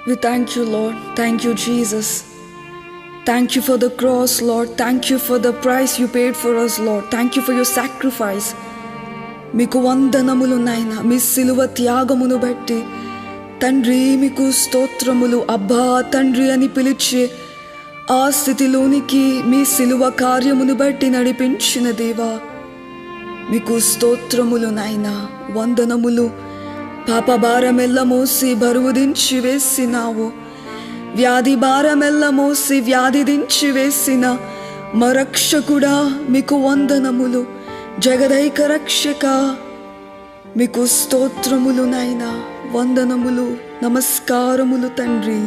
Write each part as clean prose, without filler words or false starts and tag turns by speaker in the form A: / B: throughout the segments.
A: We thank you, Lord. Thank you, Jesus. Thank you for the cross, Lord. Thank you for the price you paid for us, Lord. Thank you for your sacrifice. మీకు వందనములు నాయనా, మీ సిలువ త్యాగమును బట్టి తండ్రి మీకు స్తోత్రములు. అబ్బా తండ్రి అని పిలిచే ఆ స్థితిలోనికి మీ సిలువ కార్యమును బట్టి నడిపించిన దేవా, మీకు స్తోత్రములు నాయనా, వందనములు. పాప భారమెల్ల మోసి బరువు దించి వేసినావు, వ్యాధి భారమెల్ల మోసి వ్యాధి దించి వేసిన మా రక్షకుడా మీకు వందనములు. జగదైక రక్షక మీకు స్తోత్రములు నాయనా, వందనములు, నమస్కారములు తండ్రి.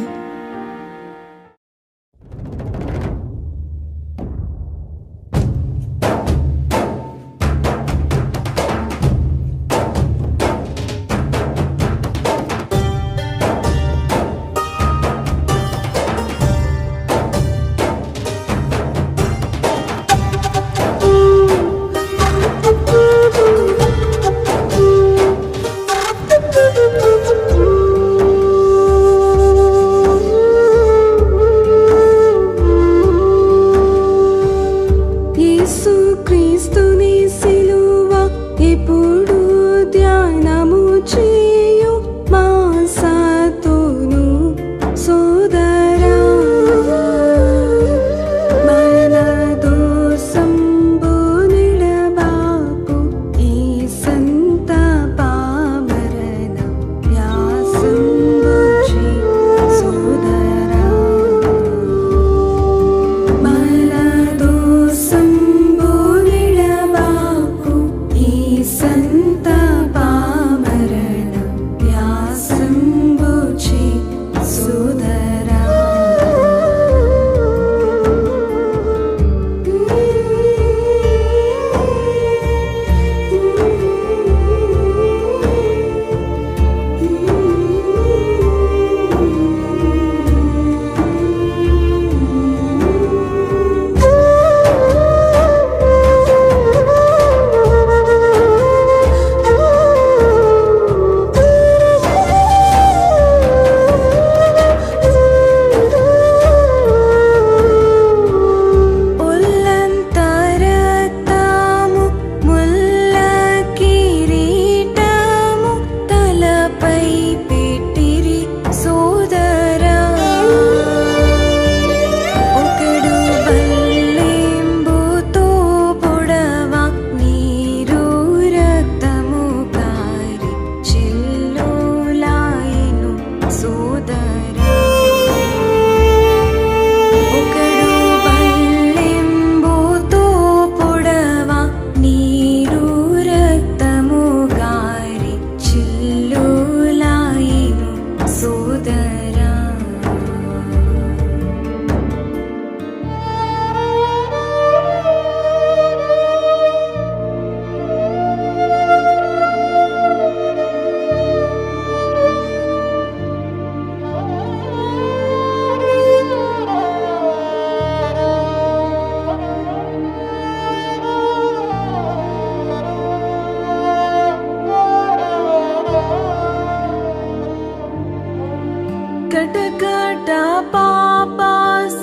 B: కటకట పాప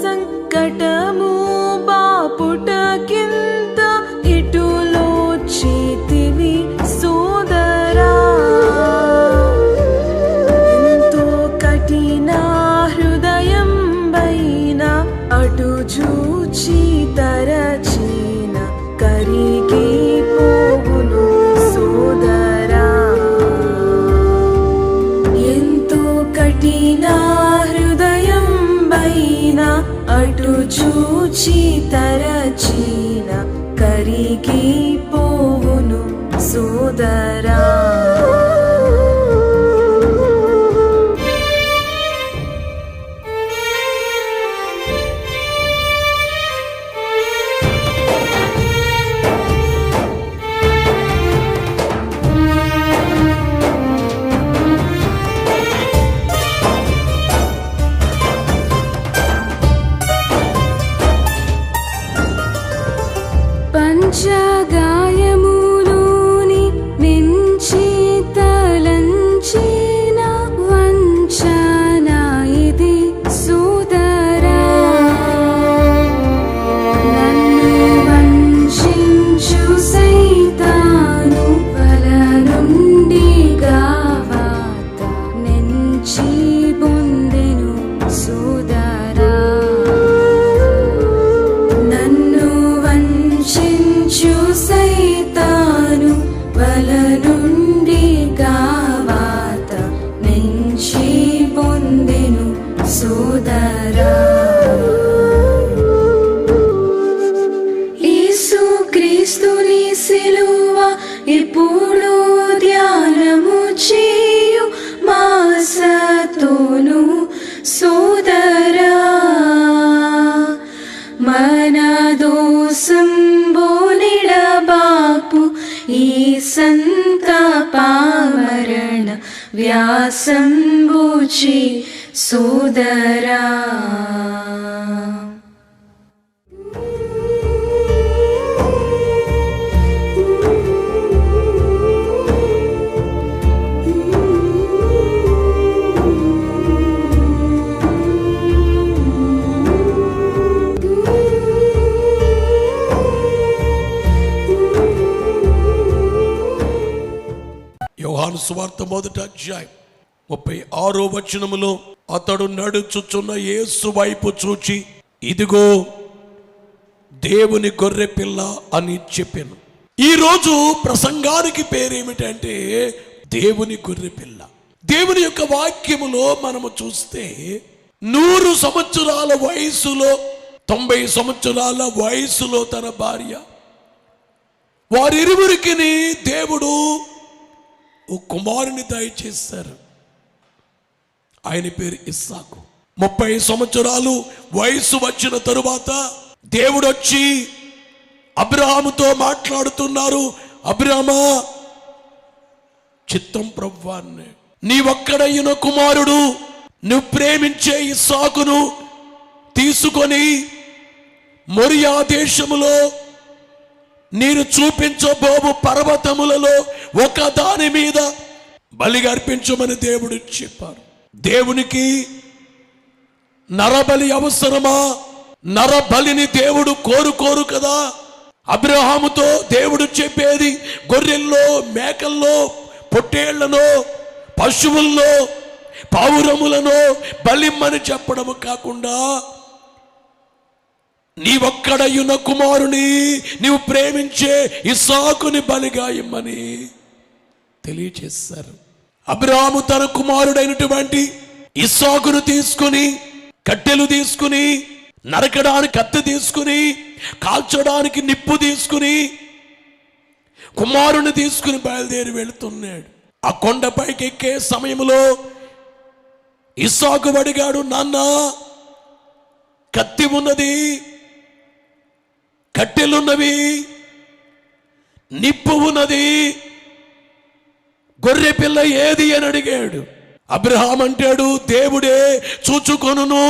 B: సంకటము బాపుట కింద ఇటులో చేతివి సోదరా, ఎంతో కఠిన హృదయం పైన అటు చూచి తరచిన కరిగి పోవును సోదరా. ఎంతో కఠిన హృదయం పైన అటు చూచి తరచిన కరిగి పోవును సోదరా. పంచగాయములోని నిన్ను సంతాపమరణ వ్యాసంబుచి సోదరా.
C: యోహాను సువార్త 1వ అధ్యాయం 36వ వచనములో అతడు నడుచుచున్న యేసు వైపు చూచి, ఇదిగో దేవుని గొర్రె పిల్ల అని చెప్పాను. ఈరోజు ప్రసంగానికి పేరేమిటంటే దేవుని గొర్రె పిల్ల. దేవుని యొక్క వాక్యములో మనము చూస్తే 100 సంవత్సరాల వయసులో 90 సంవత్సరాల వయసులో తన భార్య వారిరువురికి దేవుడు ఓ కుమారుని దయచేశారు. ఆయన పేరు ఇస్సాకు. 30 సంవత్సరాలు వయసు వచ్చిన తరువాత దేవుడు వచ్చి అబ్రహాముతో మాట్లాడుతున్నారు. అబ్రహామా, చిత్తం ప్రభువా, నీ ఒక్కడైన కుమారుడు నువ్వు ప్రేమించే ఇస్సాకును తీసుకొని మొరియా దేశములో నేను చూపించబోవు పర్వతములలో ఒక దాని మీద బలిగా అర్పించమని దేవుడు చెప్పారు. దేవునికి నరబలి అవసరమా? నరబలిని దేవుడు కోరుకోరు కదా. అబ్రహాముతో దేవుడు చెప్పేది గొర్రెల్లో, మేకల్లో, పొట్టేళ్లను, పశువుల్లో, పావురములను బలిమ్మని చెప్పడము కాకుండా నీ ఒక్కడయున్న కుమారుని నీవు ప్రేమించే ఇస్సాకుని బలిగా ఇమ్మని తెలియచేశారు. అబ్రహాము తన కుమారుడైనటువంటి ఇస్సాకును తీసుకుని, కట్టెలు తీసుకుని, నరకడానికి కత్తి తీసుకుని, కాల్చడానికి నిప్పు తీసుకుని, కుమారుని తీసుకుని బయలుదేరి వెళుతున్నాడు. ఆ కొండపైకి ఎక్కే సమయంలో ఇస్సాకు అడిగాడు, నాన్న, కత్తి ఉన్నది, కట్టెలున్నవి, నిప్పు ఉన్నది, గొర్రె పిల్ల ఏది అని అడిగాడు. అబ్రహాం అంటాడు, దేవుడే చూచుకొనును.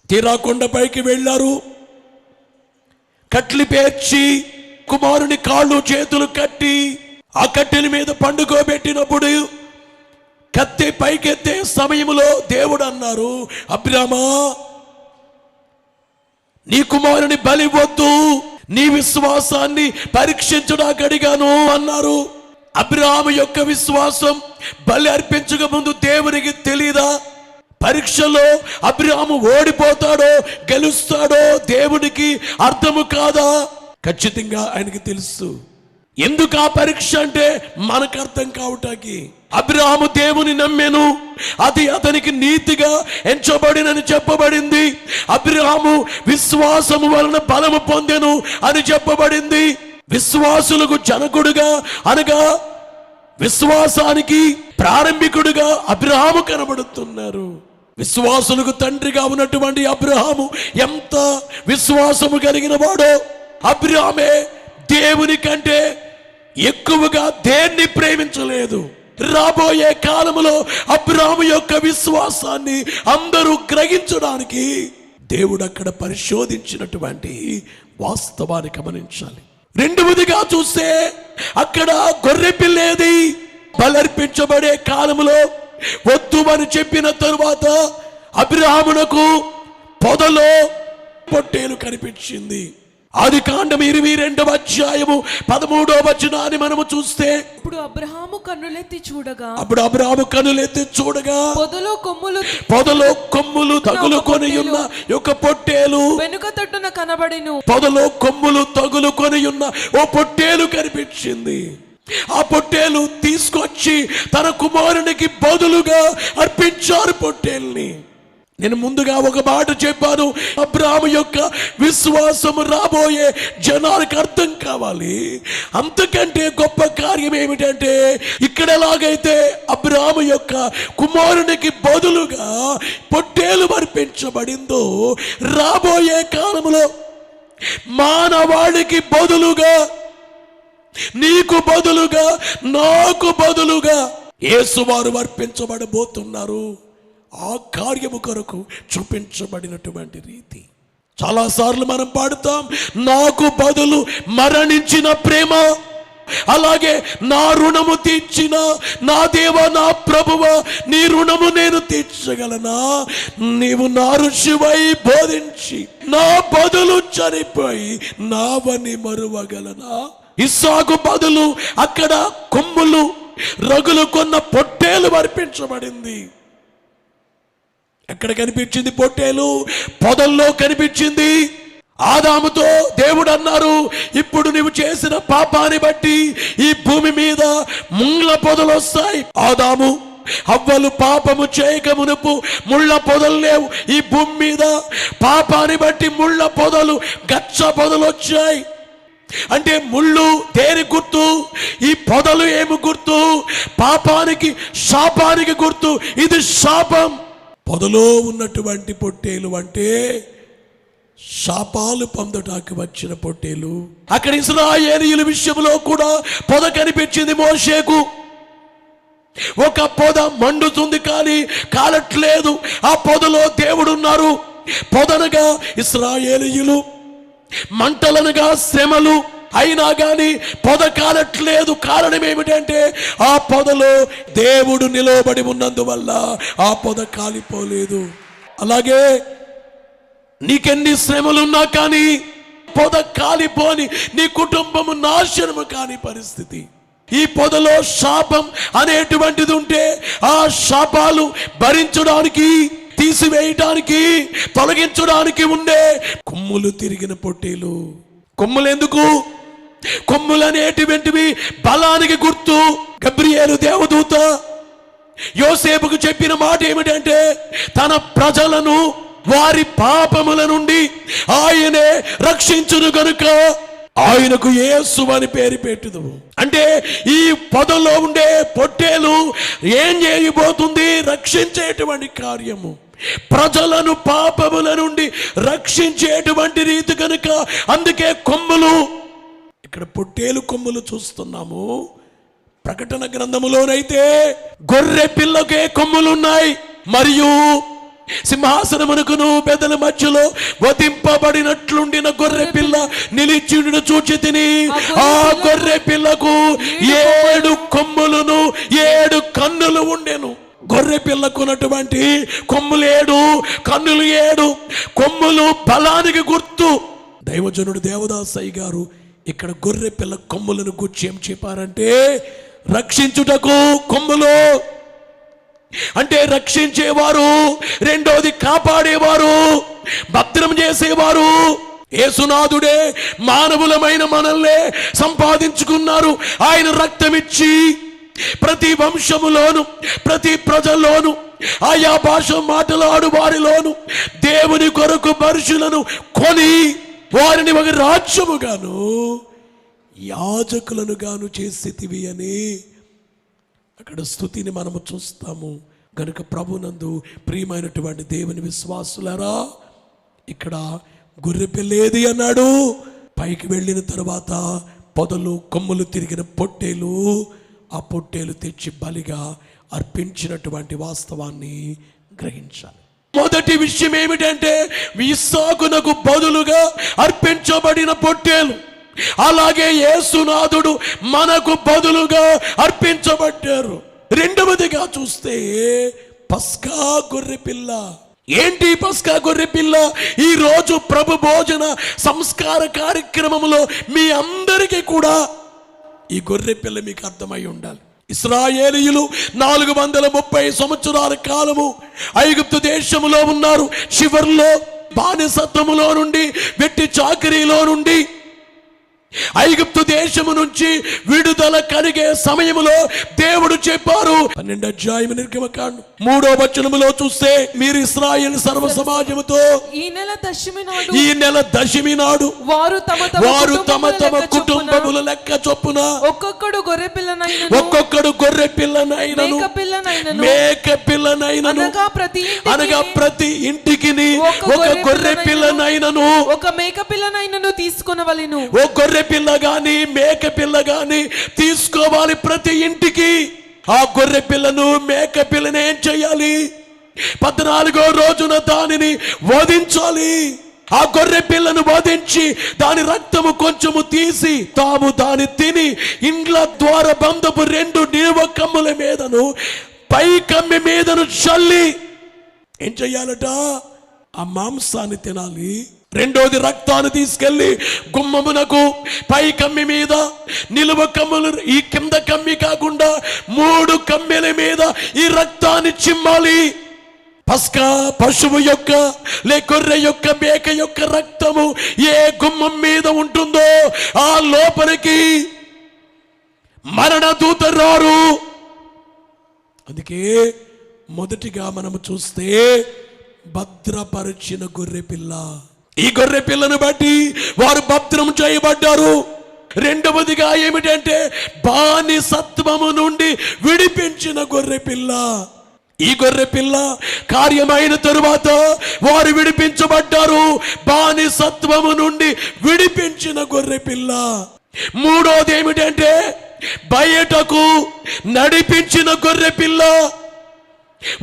C: తీరా కొండపైకి వెళ్ళారు. కట్లు పేర్చి కుమారుని కాళ్ళు చేతులు కట్టి ఆ కట్టెల మీద పండుకోబెట్టినప్పుడు కత్తి పైకెత్తే సమయంలో దేవుడు అన్నారు, అబ్రహామా, నీ కుమారుని బలి వద్దు, నీ విశ్వాసాన్ని పరీక్షించడానికి అడిగాను అన్నారు. అబ్రహాము యొక్క విశ్వాసం బలి అర్పించక ముందు దేవునికి తెలీదా? పరీక్షలో అబ్రహాము ఓడిపోతాడో గెలుస్తాడో దేవునికి అర్థము కాదా? ఖచ్చితంగా ఆయనకి తెలుసు. ఎందుకు ఆ పరీక్ష అంటే మనకు అర్థం కావటానికి. అబ్రహాము దేవుని నమ్మెను, అది అతనికి నీతిగా ఎంచబడినని చెప్పబడింది. అబ్రహాము విశ్వాసము వలన బలము పొందెను అని చెప్పబడింది. విశ్వాసులకు జనకుడుగా అనగా విశ్వాసానికి ప్రారంభికుడుగా అబ్రహాము కనబడుతున్నారు. విశ్వాసులకు తండ్రిగా ఉన్నటువంటి అబ్రహాము ఎంత విశ్వాసము కలిగిన వాడో. అబ్రహామే దేవుని కంటే ఎక్కువగా దేన్ని ప్రేమించలేదు. రాబోయే కాలంలో అబ్రహాము యొక్క విశ్వాసాన్ని అందరూ గ్రహించడానికి దేవుడు అక్కడ పరిశోధించినటువంటి వాస్తవాన్ని గమనించాలి. రెండవదిగా చూస్తే అక్కడ గొర్రె పిల్లేది బలర్పించబడే కాలంలో వద్దు అని చెప్పిన తరువాత అబ్రహామునకు పొదలో పొట్టేలు కనిపించింది. ఆదికాండం 22వ అధ్యాయము 13వ వచనాన్ని మనము చూస్తే,
B: అప్పుడు అబ్రహాము కన్నులెత్తి చూడగా పొదలో కొమ్ములు తగులుకొని ఉన్న ఒక పొట్టేలు వెనుక తట్టున కనబడెను. పొదలో కొమ్ములు తగులుకొని ఉన్న ఓ పొట్టేలు కనిపించింది. ఆ పొట్టేలు తీసుకొచ్చి తన కుమారునికి బదులుగా అర్పించారు పొట్టేల్ని. నేను ముందుగా ఒక మాట చెప్పాను, అబ్రహాము యొక్క విశ్వాసము రాబోయే జనాలకు అర్థం కావాలి. అంతకంటే గొప్ప కార్యం ఏమిటంటే, ఇక్కడ ఎలాగైతే అబ్రహాము యొక్క కుమారునికి బదులుగా పొట్టేలు అర్పించబడిందో, రాబోయే కాలంలో మానవాళికి బదులుగా
C: నీకు బదులుగా, నాకు బదులుగా యేసువారు అర్పించబడబోతున్నారు. ఆ కార్యము కొరకు చూపించబడినటువంటి రీతి. చాలాసార్లు మనం పాడుతాం, నాకు బదులు మరణించిన ప్రేమ, అలాగే నా రుణము తీర్చిన నా దేవ, నా ప్రభువ, నీ రుణము నేను తీర్చగలనా? నీవు నా ఋషివై బోధించి నా బదులు చనిపోయి నావని మరువగలనా? ఇస్సాకు బదులు అక్కడ కొమ్ములు, రగులు కొన్న పొట్టేలు అర్పించబడింది. ఎక్కడ కనిపించింది పొట్టేలు? పొదల్లో కనిపించింది. ఆదాముతో దేవుడు అన్నారు, ఇప్పుడు నువ్వు చేసిన పాపాన్ని బట్టి ఈ భూమి మీద ముళ్ళ పొదలు వస్తాయి. ఆదాము హవ్వలు పాపము చేయక మునుపు ముళ్ళ పొదలు లేవు ఈ భూమి మీద. పాపాన్ని బట్టి ముళ్ళ పొదలు, గచ్చ పొదలు వచ్చాయి. అంటే ముళ్ళు దేని గుర్తు? ఈ పొదలు ఏమి గుర్తు? పాపానికి, శాపానికి గుర్తు. ఇది శాపం. పొదలో ఉన్నటువంటి పొట్టేలు అంటే శాపాలు పొందటానికి వచ్చిన పొట్టేలు. అక్కడ ఇశ్రాయేలీయుల విషయంలో కూడా పొద కనిపించింది మోషేకు. ఒక పొద మండుతుంది కానీ కాలట్లేదు. ఆ పొదలో దేవుడు ఉన్నారు. పొదనగా ఇశ్రాయేలీయులు, మంటలనగా శ్రమలు. అయినా కానీ పొద కాలట్లేదు. కారణం ఏమిటంటే ఆ పొదలో దేవుడు నిలబడి ఉన్నందువల్ల ఆ పొద కాలిపోలేదు. అలాగే నీకెన్ని శ్రమలున్నా కానీ పొద కాలిపోని, నీ కుటుంబము నాశనము కాని పరిస్థితి. ఈ పొదలో శాపం అనేటువంటిది ఉంటే ఆ శాపాలు భరించడానికి, తీసివేయటానికి, తొలగించడానికి ఉండే కొమ్ములు తిరిగిన పొట్టేలు. కొమ్ములు ఎందుకు? కొమ్ములు అనేటువంటివి బలానికి గుర్తు. గబ్రియేలు దేవదూత యోసేపుకు చెప్పిన మాట ఏమిటంటే, తన ప్రజలను వారి పాపముల నుండి ఆయనే రక్షించును గనుక ఆయనకు యేసు అని పేరు పెట్టుదువు. అంటే ఈ పొదలో ఉండే పొట్టేలు ఏం చేయబోతుంది? రక్షించేటువంటి కార్యము, ప్రజలను పాపముల నుండి రక్షించేటువంటి రీతి కనుక. అందుకే కొమ్ములు. ఇక్కడ పొట్టేలు కొమ్ములు చూస్తున్నాము. ప్రకటన గ్రంథములోనైతే గొర్రె పిల్లకే కొమ్ములున్నాయి. మరియు సింహాసనమునకును పెద్దల మధ్యలో వధింపబడినట్లుండిన గొర్రె పిల్ల నిలిచియుండుట చూచి తిని, ఆ గొర్రె పిల్లకు 7 కొమ్ములను 7 కన్నులు ఉండెను. గొర్రె పిల్లకున్నటువంటి కొమ్ములు 7, కన్నులు 7. కొమ్ములు బలానికి గుర్తు. దైవజనుడు దేవదాసయ్య గారు ఇక్కడ గొర్రె పిల్ల కొమ్ములను గురించి ఏం చెప్పారంటే, రక్షించుటకు కొమ్ములు అంటే రక్షించేవారు, రెండోది కాపాడేవారు, భద్రం చేసేవారు. యేసునాథుడే మానవులమైన మనల్ని సంపాదించుకున్నారు. ఆయన రక్తమిచ్చి ప్రతి వంశములోను, ప్రతి ప్రజల్లోను, ఆయా భాష మాట్లాడు వారిలోను దేవుని కొరకు మనుషులను కొని వారిని ఒక రాజ్యముగాను, యాజకులను గాను చేసేటివి అని అక్కడ స్తుతిని మనము చూస్తాము. గనుక ప్రభునందు ప్రియమైనటువంటి దేవుని విశ్వాసులారా, ఇక్కడ గొర్రె పిల్లేది అన్నాడు. పైకి వెళ్ళిన తర్వాత పొదలు, కొమ్ములు తిరిగిన పొట్టేలు, ఆ పొట్టేలు తెచ్చి బలిగా అర్పించినటువంటి వాస్తవాన్ని గ్రహించాలి. మొదటి విషయం ఏమిటంటే, ఇస్సాకునకు బదులుగా అర్పించబడిన పొట్టేలు. అలాగే యేసునాథుడు మనకు బదులుగా అర్పించబడ్డారు. రెండవదిగా చూస్తే పస్కా గొర్రె పిల్ల. ఏంటి పస్కా గొర్రె పిల్ల? ఈ రోజు ప్రభు భోజన సంస్కార కార్యక్రమంలో మీ అందరికీ కూడా ఈ గొర్రె పిల్ల మీకు అర్థమై ఉండాలి. ఇశ్రాయేలీయులు 430 సంవత్సరాల కాలము ఐగుప్తు దేశములో ఉన్నారు. చివర్లో బానిసత్వములో నుండి, వెట్టి చాకరీలో నుండి ఐగుప్తు దేశము నుంచి విడుదల కలిగే సమయములో దేవుడు చెప్పారు. 12వ అధ్యాయం నిర్గమకాండం 3వ వచనములో చూస్తే, మీరు ఇశ్రాయేలు సర్వ సమాజముతో ఈ నెల దశమి నాడు వారు తమ తమ కుటుంబముల లెక్క చొప్పున ఒక్కొక్కడు గొర్రె పిల్లనైనను మేక పిల్లనైనను, అనగా ప్రతి ఇంటికి ఒక గొర్రె పిల్లనైనను
A: ఒక మేక పిల్లనైనను తీసుకొనవలెను.
C: ఓ గొర్రె పిల్ల గాని మేక పిల్ల గాని తీసుకోవాలి ప్రతి ఇంటికి. ఆ గొర్రె పిల్లను మేక పిల్లని ఏం చేయాలి? 14వ రోజున దానిని వధించాలి. ఆ గొర్రె పిల్లను వధించి దాని రక్తము కొంచెము తీసి తాము దాన్ని తిని ఇండ్ల ద్వార బంధపు 2 నిలువ కమ్ముల మీదను పై కమ్మి మీదను చల్లి ఏం చెయ్యాలట? ఆ మాంసాన్ని తినాలి. రెండోది రక్తాన్ని తీసుకెళ్లి గుమ్మమునకు పై కమ్మి మీద నిలువ కమ్ములు, ఈ కింద కమ్మి కాకుండా 3 కమ్మిల మీద ఈ రక్తాన్ని చిమ్మాలి. పస్కా పశువు యొక్క గొర్రె యొక్క మేక యొక్క రక్తము ఏ గుమ్మం మీద ఉంటుందో ఆ లోపలికి మరణ దూత రారు. అందుకే మొదటిగా మనము చూస్తే భద్రపరిచిన గొర్రె పిల్ల. ఈ గొర్రె పిల్లను బట్టి వారు భద్రం చేయబడ్డారు. రెండవదిగా ఏమిటంటే బానిసత్వము నుండి విడిపించిన గొర్రె పిల్ల. ఈ గొర్రె పిల్ల కార్యమైన తరువాత వారు విడిపించబడ్డారు. బానిసత్వము నుండి విడిపించిన గొర్రె పిల్ల. మూడోది ఏమిటంటే బయటకు నడిపించిన గొర్రె పిల్ల.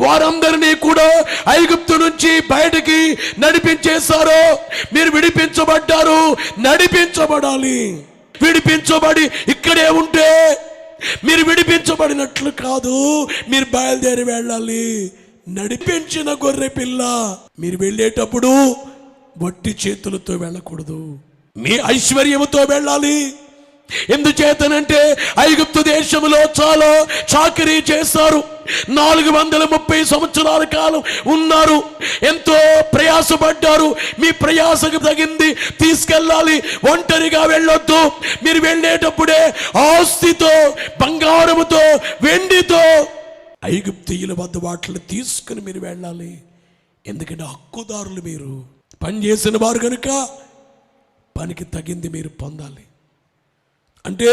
C: వారందరినీ కూడా ఐగుప్తు నుంచి బయటికి నడిపించేశారు. మీరు విడిపించబడ్డారు, నడిపించబడాలి. విడిపించబడి ఇక్కడే ఉంటే మీరు విడిపించబడినట్లు కాదు, మీరు బయలుదేరి వెళ్ళాలి. నడిపించిన గొర్రె పిల్ల. మీరు వెళ్ళేటప్పుడు వట్టి చేతులతో వెళ్ళకూడదు, మీ ఐశ్వర్యముతో వెళ్ళాలి. ఎందుచేతనంటే ఐగుప్తు దేశంలో చాలా చాకరీ చేశారు. 430 సంవత్సరాల కాలం ఉన్నారు. ఎంతో ప్రయాసపడ్డారు. మీ ప్రయాసకు తగింది తీసుకెళ్ళాలి. ఒంటరిగా వెళ్ళొద్దు. మీరు వెళ్ళేటప్పుడే ఆస్తితో, బంగారముతో, వెండితో ఐగుప్తీయుల వద్ద వాటిని తీసుకుని మీరు వెళ్ళాలి. ఎందుకంటే హక్కుదారులు, మీరు పనిచేసిన వారు కనుక పనికి తగింది మీరు పొందాలి. అంటే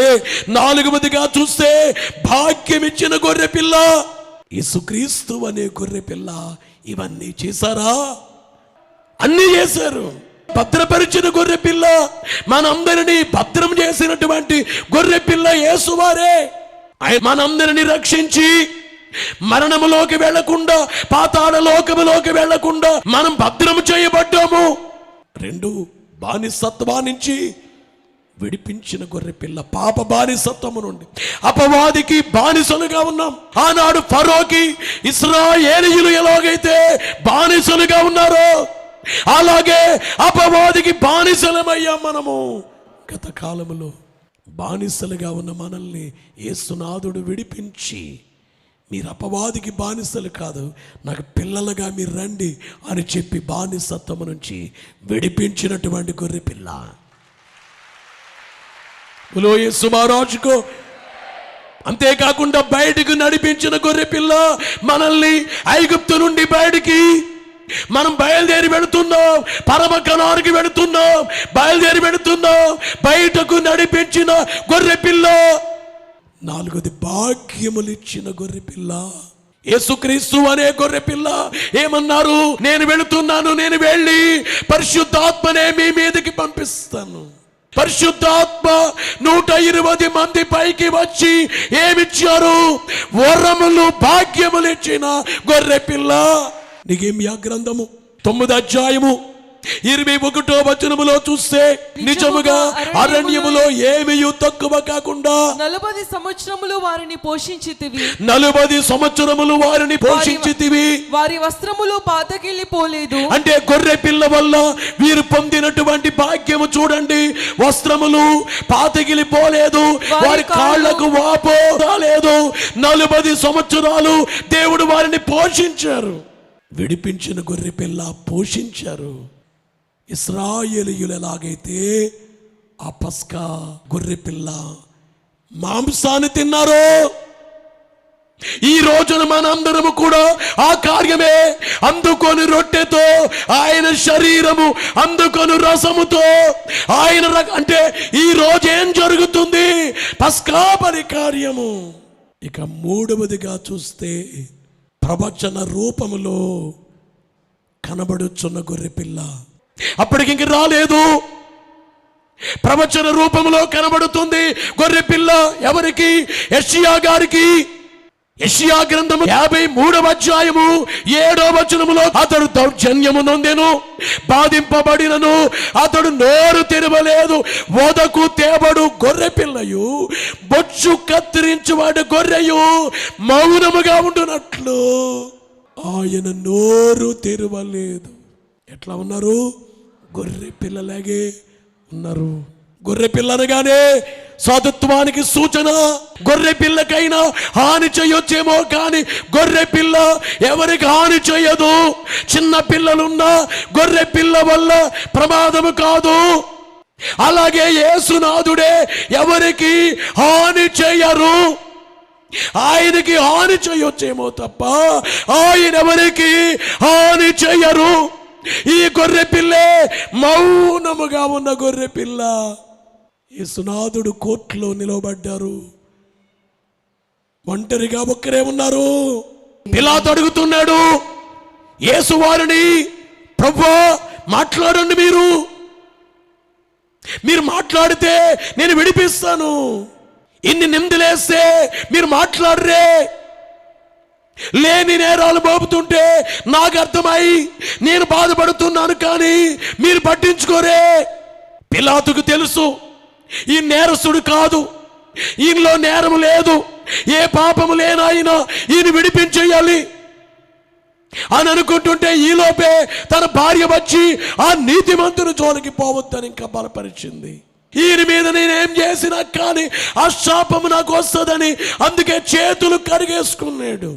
C: 4వదిగా చూస్తే భాగ్యం ఇచ్చిన గొర్రె పిల్ల యేసుక్రీస్తు అనే గొర్రె పిల్ల. ఇవన్నీ చేశారా? అన్నీ చేశారు. భద్రపరిచిన గొర్రె పిల్ల, మనందరినీ భద్రం చేసినటువంటి గొర్రె పిల్ల యేసువారే. ఆయన మనందరినీ రక్షించి మరణములోకి వెళ్లకుండా, పాతాళ లోకములోకి వెళ్లకుండా మనం భద్రము చేయబడ్డాము. 2 బానిసత్వాన్నించి విడిపించిన గొర్రె పిల్ల. పాప బానిసత్వము నుండి అపవాదికి బానిసలుగా ఉన్నాం. ఆనాడు ఫరోకి ఇశ్రాయేలీయులు ఎలాగైతే బానిసలుగా ఉన్నారో అలాగే అపవాదికి బానిసలమయ్యాం మనము. గత కాలములో బానిసలుగా ఉన్న మనల్ని యేసునాథుడు విడిపించి, మీరు అపవాదికి బానిసలు కాదు, నాకు పిల్లలుగా మీరు రండి అని చెప్పి బానిసత్వము నుంచి విడిపించినటువంటి గొర్రె పిల్ల. యేసు మహారాజుకు. అంతేకాకుండా బయటకు నడిపించిన గొర్రె పిల్ల. మనల్ని ఐగుప్తు నుండి బయటికి మనం బయలుదేరి వెళుతున్నాం, పరమ కనానికి వెళుతున్నాం, బయలుదేరి వెళుతున్నాం. బయటకు నడిపించిన గొర్రె పిల్ల. 4వది భాగ్యములు ఇచ్చిన గొర్రె పిల్ల యేసుక్రీస్తు అనే గొర్రె పిల్ల. ఏమన్నారు? నేను వెళుతున్నాను, నేను వెళ్ళి పరిశుద్ధాత్మనే మీ మీదకి పంపిస్తాను. పరిశుద్ధాత్మ 120 మంది పైకి వచ్చి ఏమిచ్చారు? వరములు, భాగ్యములు ఇచ్చిన గొర్రె పిల్ల. నెహెమ్యా గ్రంథము 9వ అధ్యాయము 21వ వచనములో చూస్తే నిజముగా అరణ్యములో ఏమీయూ తక్కువ కాకుండా
B: 40 సంవత్సరములు వారిని పోషించితివి.
C: 40 సంవత్సరములు వారిని పోషించితివి.
B: వారి వస్త్రములు పాతగిల్లిపోలేదు. అంటే
C: గొర్రె పిల్ల వల్ల వీరు పొందినటువంటి భాగ్యము చూడండి. వస్త్రములు పాతగిలిపోలేదు, వారి కాళ్లకు వాపు రాలేదు. 40 సంవత్సరాలు దేవుడు వారిని పోషించారు. విడిపించిన గొర్రె పిల్ల పోషించారు. ఇశ్రాయేలీయులు ఎలాగైతే ఆ పస్కా గొర్రె పిల్ల మాంసాన్ని తిన్నారో, ఈ రోజున మనందరము కూడా ఆ కార్యమే అందుకొని రొట్టెతో, ఆయన శరీరము అందుకొని రసముతో, ఆయన అంటే ఈ రోజు ఏం జరుగుతుంది? పస్కా బలి కార్యము. ఇక 3వదిగా చూస్తే ప్రవచన రూపములో కనబడుచున్న గొర్రె పిల్ల. అప్పటికి ఇంక రాలేదు. ప్రవచన రూపంలో కనబడుతుంది గొర్రె పిల్ల. ఎవరికి? యెషయా గారికి. యెషయా గ్రంథము 53వ అధ్యాయము 7వ వచనములో, అతడు దౌర్జన్యము నొందెను, బాధింపబడినను అతడు నోరు తెరవలేదు. వదకు తేబడు గొర్రె పిల్లయు బొచ్చు కత్తిరించువాడు గొర్రెయు మౌనముగా ఉండునట్లు ఆయన నోరు తెరవలేదు. ఎట్లా ఉన్నారు? గొర్రె పిల్లలాగే ఉన్నారు. గొర్రె పిల్ల అనగానే సాధుత్వానికి సూచన. గొర్రె పిల్లకైనా హాని చేయొచ్చేమో కానీ గొర్రె పిల్ల ఎవరికి హాని చేయదు. చిన్న పిల్లలున్నా గొర్రె పిల్ల వల్ల ప్రమాదము కాదు. అలాగే యేసునాథుడే ఎవరికి హాని చేయరు. ఆయనకి హాని చేయొచ్చేమో తప్ప ఆయన ఎవరికి హాని చేయరు. ఈ గొర్రె పిల్లే మౌనముగా ఉన్న గొర్రె పిల్ల. యేసునాథుడు కోర్టులో నిలబడ్డారు. ఒంటరిగా ఒక్కరే ఉన్నారు. పిలాతు అడుగుతున్నాడు యేసు వారిని, ప్రభువా మాట్లాడండి, మీరు మాట్లాడితే నేను విడిపిస్తాను. ఇన్ని నిందలేస్తే మీరు మాట్లాడరే. లేని నేరాలు మోపుతుంటే నాకు అర్థమై నేను బాధపడుతున్నాను, కానీ మీరు పట్టించుకోరే. పిలాతుకు తెలుసు ఈ నేరస్తుడు కాదు, ఈయనలో నేరము లేదు, ఏ పాపము లేనాయన ఈయన విడిపించేయాలి అని అనుకుంటుంటే ఈలోపే తన భార్య వచ్చి ఆ నీతిమంతుని జోలికి పోవద్దని ఇంకా బలపరిచింది. ఈయన మీద నేనేం చేసినా కానీ ఆ శాపము నాకు వస్తుందని అందుకే చేతులు కడిగేసుకున్నాడు.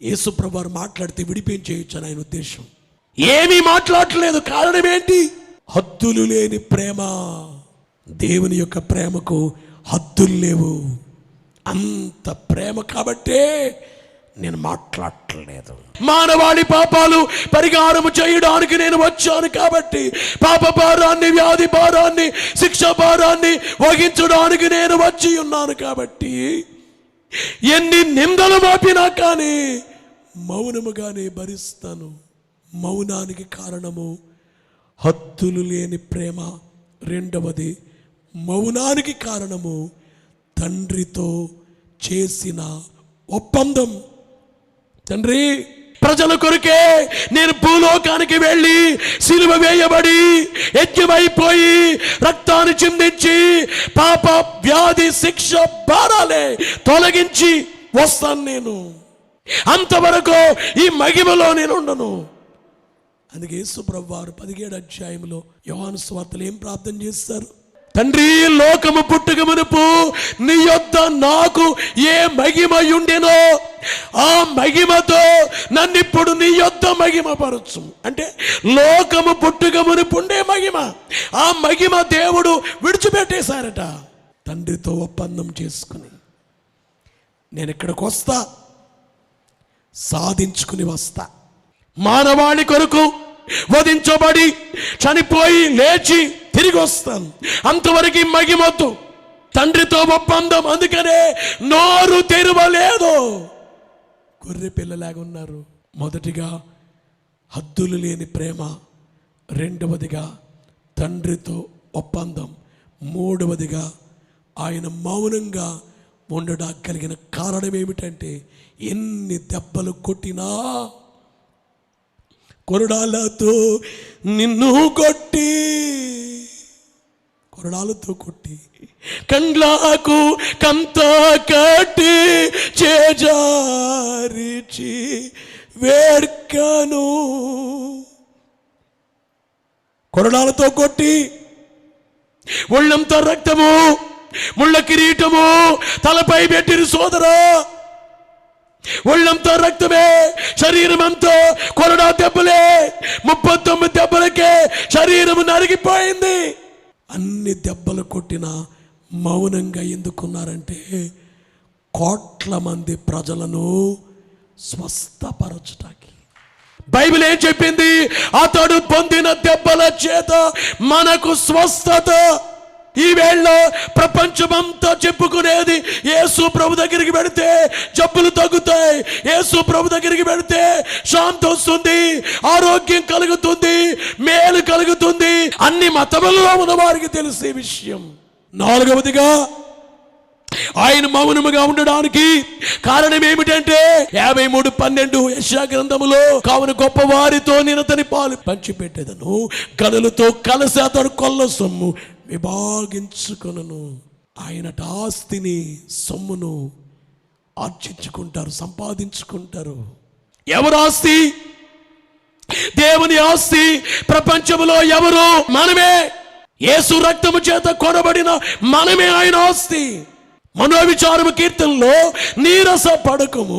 C: యేసుప్రభు వారు మాట్లాడితే విడిపించేయచ్చు అని ఆయన ఉద్దేశం. ఏమీ మాట్లాడలేదు. కారణం ఏంటి? హద్దులు లేని ప్రేమ. దేవుని యొక్క ప్రేమకు హద్దులు లేవు. అంత ప్రేమ కాబట్టే నేను మాట్లాడలేదు. మానవాళి పాపాలు పరిహారము చేయడానికి నేను వచ్చాను కాబట్టి, పాప భారాన్ని, వ్యాధి భారాన్ని, శిక్ష భారాన్ని వహించడానికి నేను వచ్చి ఉన్నాను కాబట్టి, ఎన్ని నిందలు మోపినా కానీ మౌనముగానే భరిస్తాను. మౌనానికి కారణము హద్దులు లేని ప్రేమ. రెండవది, మౌనానికి కారణము తండ్రితో చేసిన ఒప్పందం. తండ్రి, ప్రజల కొరకే నేను భూలోకానికి వెళ్ళి సిలువ వేయబడి యజ్ఞమైపోయి రక్తాన్ని చిందించి పాప వ్యాధి శిక్ష భారాలే తొలగించి వస్తాను. నేను అంతవరకు ఈ మహిమలో నేను ఉండను. అందుకే యేసుప్రభు వారు 17వ అధ్యాయంలో యోహాను సువార్తలో ఏం ప్రార్థన చేస్తారు? తండ్రి, లోకము పుట్టుక మునుపు నీ యొద్ద నాకు ఏ మహిమ ఉండెనో ఆ మహిమతో నన్ను ఇప్పుడు నీ యొద్ద మహిమపరచు. అంటే లోకము పుట్టుక మునుపు ఉండే మహిమ, ఆ మహిమ దేవుడు విడిచిపెట్టేశారట. తండ్రితో ఒప్పందం చేసుకుని నేను ఇక్కడికి వస్తా, సాధించుకుని వస్తా. మానవాళి కొరకు వధించబడి చనిపోయి లేచి తిరిగి వస్తాను. అంతవరకు మగిమొద్దు. తండ్రితో ఒప్పందం. అందుకనే నోరు తెరవలేదు. గొర్రె పిల్లలాగా ఉన్నారు. మొదటిగా హద్దులు లేని ప్రేమ, రెండవదిగా తండ్రితో ఒప్పందం, మూడవదిగా ఆయన మౌనంగా ఉండడానికి కలిగిన కారణం ఏమిటంటే, ఎన్ని దెబ్బలు కొట్టినా, కొరడాలతో నిన్ను కొట్టి, కొరడాలతో కొట్టి, కండ్లకు కంత కట్టి చేజారిచి వేర్కను, కొరడాలతో కొట్టి ఒళ్ళంతా రక్తము, ముళ్ళ కిరీటము తలపై పెట్టిరు సోదరా. ఒళ్ళంతా రక్తమే, శరీరం అంతా కొరడా దెబ్బలే. 39 దెబ్బలకే శరీరం నరిగిపోయింది. అన్ని దెబ్బలు కొట్టిన మౌనంగా ఎందుకున్నారంటే, కోట్ల మంది ప్రజలను స్వస్థపరచటానికి. బైబిల్ ఏం చెప్పింది? అతడు పొందిన దెబ్బల చేత మనకు స్వస్థత. ఈ వేళ ప్రపంచమంతా చెప్పుకునేది, యేసు ప్రభు దగ్గరికి వెళితే జబ్బులు తగ్గుతాయి, యేసు ప్రభు దగ్గరికి వెళితే శాంతి వస్తుంది, ఆరోగ్యం కలుగుతుంది, మేలు కలుగుతుంది, అన్ని అన్ని మతములలో ఉన్న వారికి తెలిసే విషయం. నాలుగవదిగా ఆయన మౌనముగా ఉండడానికి కారణం ఏమిటంటే 53:12 యెషయా గ్రంథములో, కావున గొప్ప వారితో నేను అతని పాలు పంచిపెట్టేదను, కనులతో కలసి అతడు కొల్ల సొమ్ము విభాగించుకొనను. ఆయన ఆస్తిని సొమ్మును ఆర్జించుకుంటారు, సంపాదించుకుంటారు. ఎవరు ఆస్తి? దేవుని ఆస్తి. ప్రపంచంలో ఎవరు? మనమే. యేసు రక్తము చేత కొనబడిన మనమే ఆయన ఆస్తి. మనోవిచారము కీర్తనలో నీరస పడకము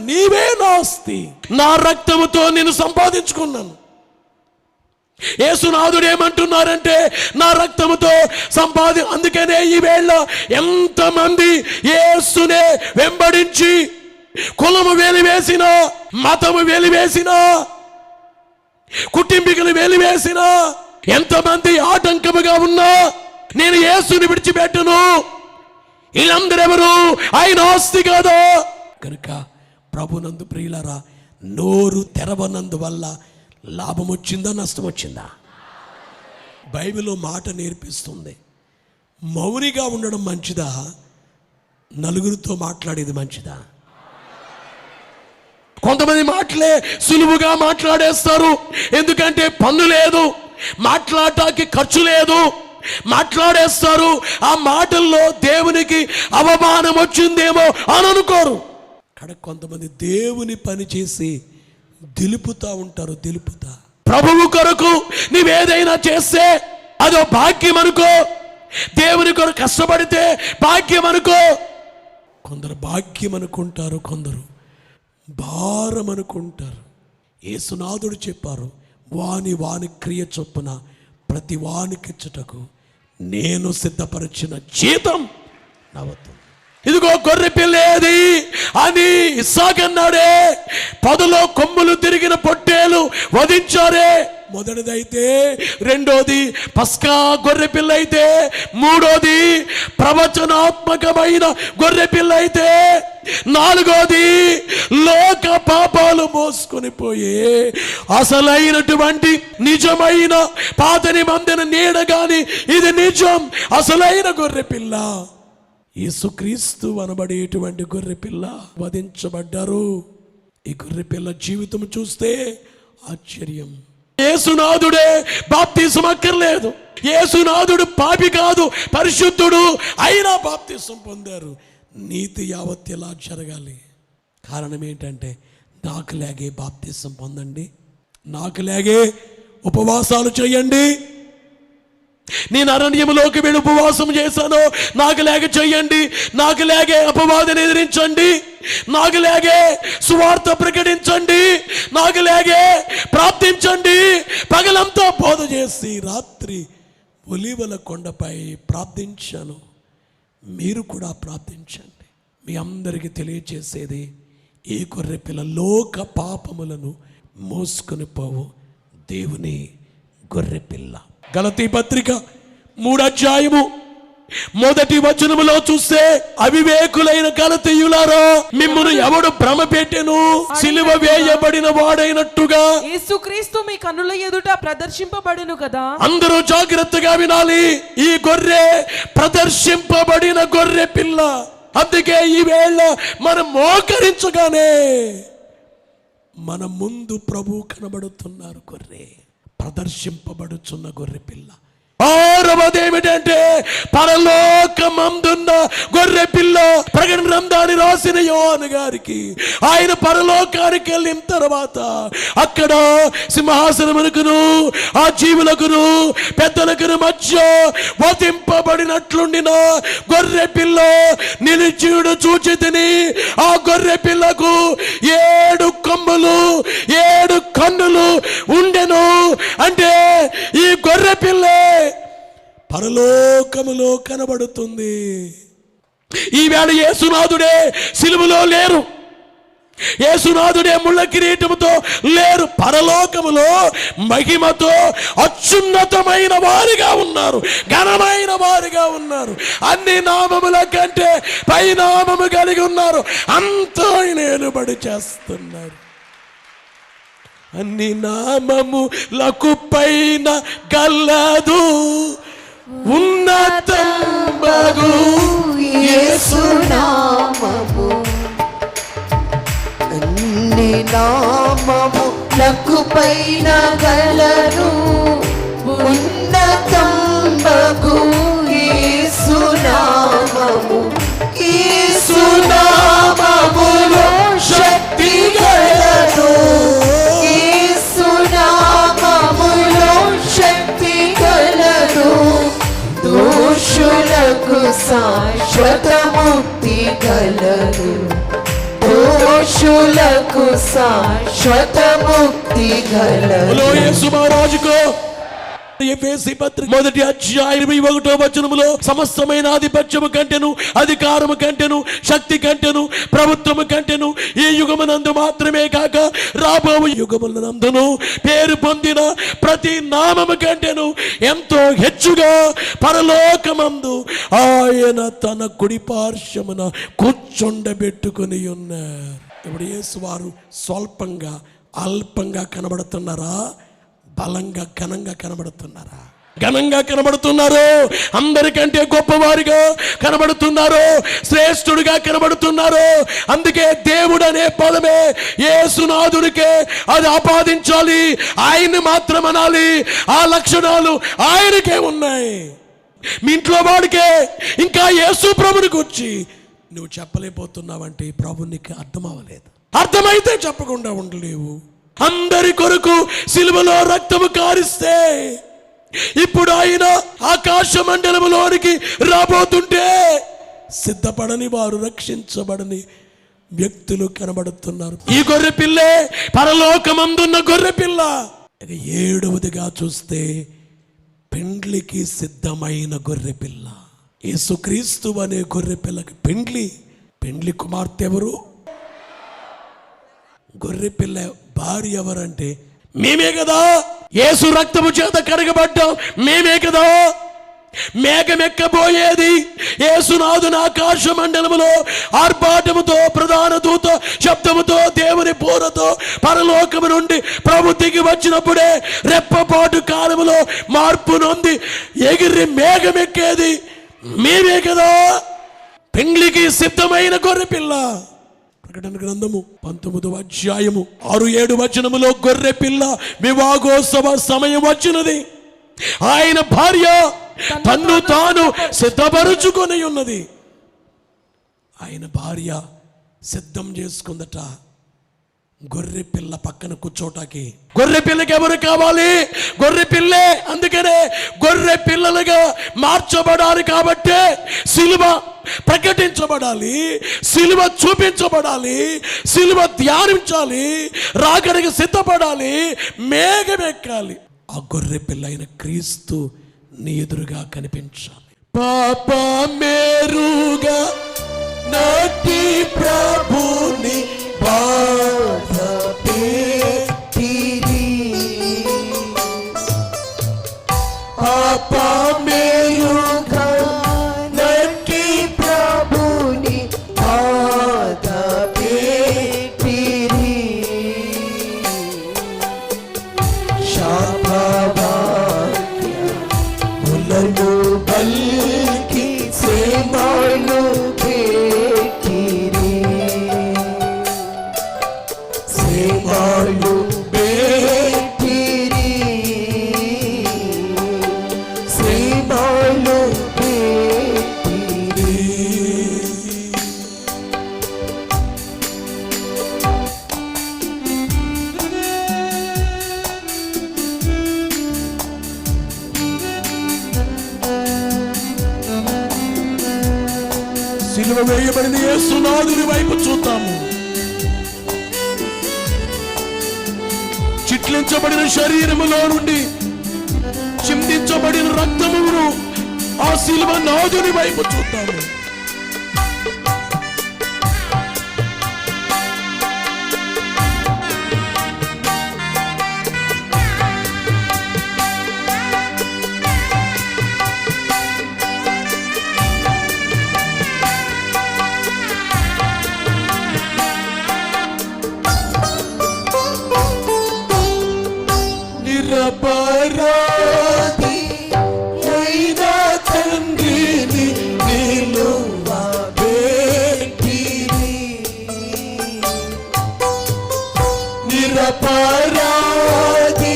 C: నీవే నా ఆస్తి, నా రక్తముతో నేను సంపాదించుకున్నాను. యేసునాథుడు ఏమంటున్నారంటే నా రక్తముతో అందుకనే ఈ వేళ ఎంతమంది యేసునే వెంబడించి కులము వెలివేసిన, మతము వెలివేసిన, కుటుంబీకులు వెలివేసిన ఎంతమంది ఆటంకముగా ఉన్నా నేను యేసుని విడిచిపెట్టను. వీళ్ళందరూ ఎవరు? ఆయన ఆస్తి కాదా? కనుక ప్రభునందు ప్రియులారా, నోరు తెరవనందువల్ల లాభం వచ్చిందా, నష్టం వచ్చిందా? బైబిల్లో మాట నేర్పిస్తుంది. మౌనిగా ఉండడం మంచిదా, నలుగురితో మాట్లాడేది మంచిదా? కొంతమంది మాటలే సులువుగా మాట్లాడేస్తారు, ఎందుకంటే పన్ను లేదు, మాట్లాడటానికి ఖర్చు లేదు, మాట్లాడేస్తారు. ఆ మాటల్లో దేవునికి అవమానం వచ్చిందేమో అని అనుకోరు. అక్కడ కొంతమంది దేవుని పని చేసి దిలుపుతా ఉంటారు. ప్రభువు కొరకు నీవేదైనా చేస్తే అదో భాగ్యం అనుకో, దేవుని కొరకు కష్టపడితే భాగ్యం అనుకో. కొందరు భాగ్యం అనుకుంటారు, కొందరు భారం అనుకుంటారు. యేసునాథుడు చెప్పారు, వాని క్రియ చొప్పున ప్రతి వానికిచ్చుటకు నేను సిద్ధపరిచిన జీతం నవ్వుతుంది. ఇదిగో గొర్రె పిల్లేది అని ఇస్సాకన్నాడే. పొదలో కొమ్ములు తిరిగిన పొట్టేలు వధించారే. మొదటిదైతే, రెండోది పస్కా గొర్రె పిల్ల అయితే, మూడోది ప్రవచనాత్మకమైన గొర్రె పిల్ల అయితే, నాలుగోది లోక పాపాలు మోసుకొని పోయే అసలైనటువంటి నిజమైన పాత నిబంధన నీడ గాని ఇది నిజం అసలైన గొర్రె పిల్ల యేసుక్రీస్తు అనబడేటువంటి గొర్రె పిల్ల వధించబడ్డారు. ఈ గొర్రె పిల్ల జీవితం చూస్తే ఆశ్చర్యం. యేసునాథుడే బాప్తిసం అక్కర్లేదు, యేసునాథుడు పాపి కాదు, పరిశుద్ధుడు, అయినా బాప్తిసం పొందారు. నీతి యావత్ ఎలా జరగాలి? కారణం ఏంటంటే నాకులాగే బాప్తిసం పొందండి, నాకులాగే ఉపవాసాలు చేయండి. నేను అరణ్యములోకి వెళ్ళి ఉపవాసం చేశాను, నాకులాగే చెయ్యండి, నాకులాగే అపవాదిని ఎదిరించండి, నాకులాగే సువార్త ప్రకటించండి, నాకులాగే ప్రార్థించండి. పగలంతా బోధ చేసి రాత్రి ఒలీవల కొండపై ప్రార్థించాను. మీరు కూడా ప్రార్థించండి. మీ అందరికీ తెలియచేసేది, ఈ గొర్రె పిల్ల లోక పాపములను మోసుకొని పోవు దేవుని గొర్రె పిల్ల. గలతీ పత్రిక 3వ అధ్యాయము 1వ వచనములో చూస్తే, అవివేకులైన గలతీయులారా, మిమ్మును ఎవడు భ్రమ పెట్టెను? సిలువ వేయబడిన వాడైనట్టుగా
B: యేసుక్రీస్తు మీ కన్నుల ఎదుట ప్రదర్శింపబడెను కదా. అందరూ
C: జాగ్రత్తగా వినాలి. ఈ గొర్రె ప్రదర్శింపబడిన గొర్రె పిల్ల. అందుకే ఈ వేళ మనం మోకరించగానే మన ముందు ప్రభు కనబడుతున్నారు. గొర్రె ప్రదర్శింపబడుచున్న గొర్రె పిల్ల. ఆరవది ఏమిటంటే పరలోకమందున్న గొర్రె పిల్ల. ప్రకటన గ్రంథాన్ని రాసిన యోహాను గారికి ఆయన పరలోకానికి వెళ్ళిన తర్వాత అక్కడ సింహాసనమునకును ఆ జీవులకును పెద్దలకును మధ్య వధింపబడినట్లుండిన గొర్రె పిల్ల నిలిచియుడు చూచితిని. ఆ గొర్రె పిల్లకు 7 కొమ్ములు 7 కన్నులు ఉండెను. అంటే ఈ గొర్రె పిల్లే పరలోకములో కనబడుతుంది. ఈవేళ యేసునాథుడే సిలువలో లేరు, యేసునాథుడే ముళ్ళ కిరీటముతో లేరు. పరలోకములో మహిమతో అత్యున్నతమైన వారిగా ఉన్నారు, ఘనమైన వారిగా ఉన్నారు. అన్ని నామముల కంటే పై నామము కలిగి ఉన్నారు. అంతా ఆయన ఏలుబడి చేస్తున్నారు. అన్ని నామములకు పైన గలదు ఉన్నతంబగు యేసు
D: నామము, అన్ని నామములకు పైన గలదు ఉన్నతంబగు యేసు నామము. యేసు నామములో శక్తి గలదు, యేసు నామములో శక్తి గలదు. దోషులకు శాశ్వత ముక్తి గలదు, దోషులకు శాశ్వత ముక్తి గలదు.
C: యేసు మహారాజుకో ఎఫెసీ పత్రిక 1:21 సమస్తమైన ఆధిపత్యము కంటెను, అధికారము కంటెను, శక్తి కంటెను, ప్రభుత్వము కంటెను ఈ యుగమునందు మాత్రమే కాక రాబో యుగమునందును పేరు పొందిన ప్రతి నామము కంటెను ఎంతో హెచ్చుగా పరలోకమందు ఆయన తన కుడి పార్శ్వమున కూర్చుండబెట్టుకుని ఉన్నారు. ఇప్పుడు యేసు వారు స్వల్పంగా అల్పంగా కనబడుతున్నారా, బలంగా ఘనంగా కనబడుతున్నారా? ఘనంగా కనబడుతున్నారు, అందరికంటే గొప్పవారిగా కనబడుతున్నారు, శ్రేష్ఠుడిగా కనబడుతున్నారు. అందుకే దేవుడు అనే పదమే యేసునాథునికే అది ఆపాదించాలి, ఆయన్ని మాత్రం అనాలి. ఆ లక్షణాలు ఆయనకే ఉన్నాయి. మీ ఇంట్లో వాడికే ఇంకా యేసు ప్రభుని గురించి నువ్వు చెప్పలేకపోతున్నావంటే ప్రభు నీకు అర్థం అవ్వలేదు. అర్థమైతే చెప్పకుండా ఉండలేవు. అందరి కొరకు సిలువలో రక్తము కారిస్తే ఇప్పుడు ఆయన ఆకాశ మండలములోనికి రాబోతుంటే సిద్ధపడని వారు, రక్షించబడని వ్యక్తులు కనబడుతున్నారు. ఈ గొర్రె పిల్లే పరలోకమందున్న గొర్రె పిల్ల. 7వదిగా చూస్తే పెండ్లికి సిద్ధమైన గొర్రె పిల్ల. యేసుక్రీస్తు అనే గొర్రె పిల్లకి పెండ్లి కుమార్తె ఎవరు? గొర్రె పిల్ల భార్య ఎవరంటే మేమే కదా. యేసు రక్తము చేత కడగబడ్డాం మేమే కదా. మేఘమెక్కబోయేది యేసునాథుని ఆకాశ మండలములో ఆర్భాటముతో, ప్రధాన దూత శబ్దముతో, దేవుని బూరతో పరలోకము నుండి ప్రభు దిగి వచ్చినప్పుడే రెప్పపాటు కాలములో మార్పు నొంది ఎగిరి మేఘమెక్కేది మేమే కదా. పెండ్లికి సిద్ధమైన గొర్రె పిల్ల. ప్రకటన గ్రంథము 19:6-7 గొర్రె పిల్ల వివాహోత్సవ సమయం వచ్చినది. ఆయన భార్య తన్ను తాను సిద్ధపరుచుకొని ఉన్నది. ఆయన భార్య సిద్ధం చేసుకుందట గొర్రె పిల్ల పక్కన కూర్చోటాకి. గొర్రె పిల్లకి ఎవరు కావాలి? గొర్రె పిల్లే. అందుకనే గొర్రె పిల్లలుగా మార్చబడాలి. కాబట్టే సిలువ ప్రకటించబడాలి, సిలువ చూపించబడాలి, సిలువ ధ్యానించాలి, రాకడికి సిద్ధపడాలి, మేఘమెక్కాలి. ఆ గొర్రె పిల్ల అయిన క్రీస్తు నీ ఎదురుగా కనిపించాలి. పాప మేరుగా నాటి ప్రభుని బాధ పెట్టిరి, పాప మేరుగా నాటి ప్రభుని బాధ పెట్టిరి, శాపవాక్యములను పలికి సేమలు పెట్టిరి, సేమలు పెట్టిరి, సేమలు పెట్టిరి. సిలువ వేయబడిన యేసునాథుని వైపు చూద్దాము. చిట్లించబడిన శరీరములో నుండి చిందించబడిన రక్తమును ఆ సిలువ నాథుని వైపు చూద్దాము. నిరపరాధి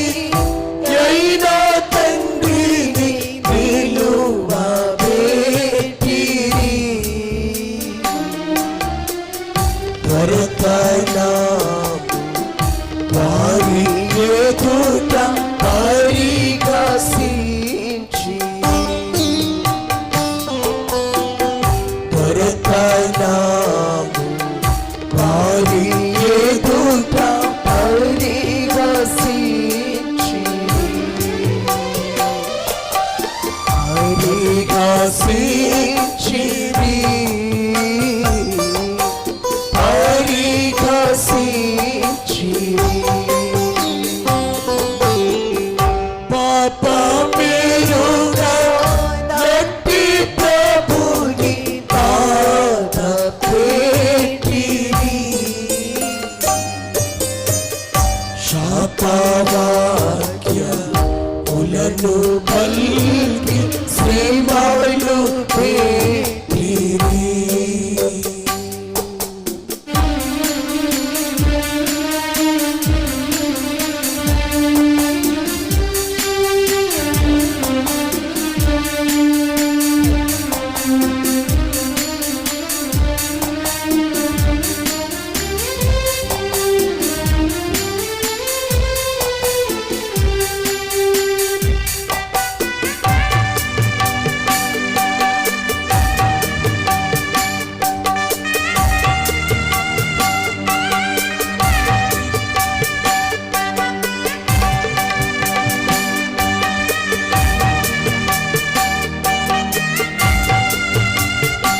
C: అయిన తండ్రిని నిలువబెట్టిరి. కొరతైన వారి ఎదుట పరిహసించి, కొరతైన వారి ఎదుట
D: పరిహసించి,
C: పరిహసించిరి. పాపమెరుగ నట్టి ప్రభుని పాదపెట్టిరి. శాపవాక్యములను పలికి శ్రీమలు పెట్టిరి.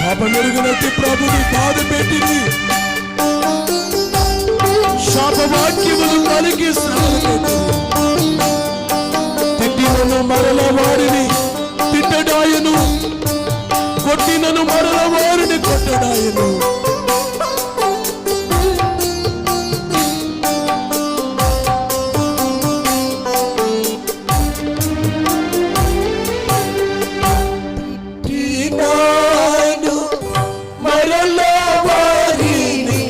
C: పాపమెరుగనట్టి ప్రభుని బాధపెట్టింది. శాపవాక్యములు కలిగి తిట్టినను మరల వారిని తిట్టడాయను, కొట్టినను మరల వారిని కొట్టడాయను. కొట్టినాడు మరల వారిని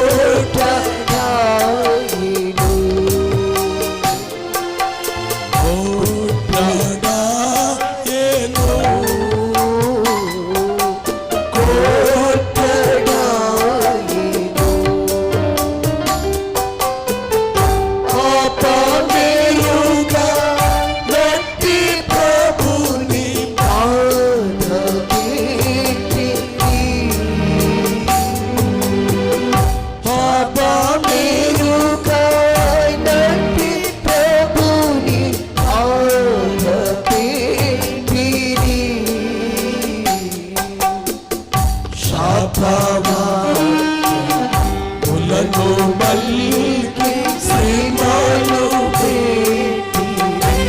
C: కొట్టడాయను. కొట్టడాయను,
D: కొట్టడాయను.
C: పాపమెరుగ నట్టి ప్రభుని శాపవాక్యములను పలికి శ్రీమలు పెట్టిరి.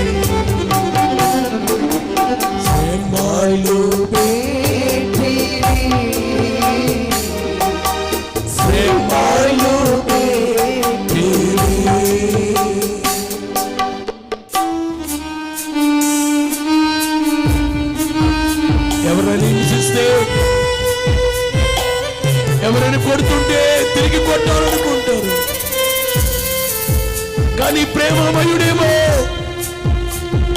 C: శ్రీమలు పెట్టిరి. శ్రీమలు పెట్టిరి. ఎవరైనా హింసిస్తే, ఎవరైనా కొడుతుంటే తిరిగి కొట్టాలనుకుంటారు. కానీ ప్రేమమయుడేమో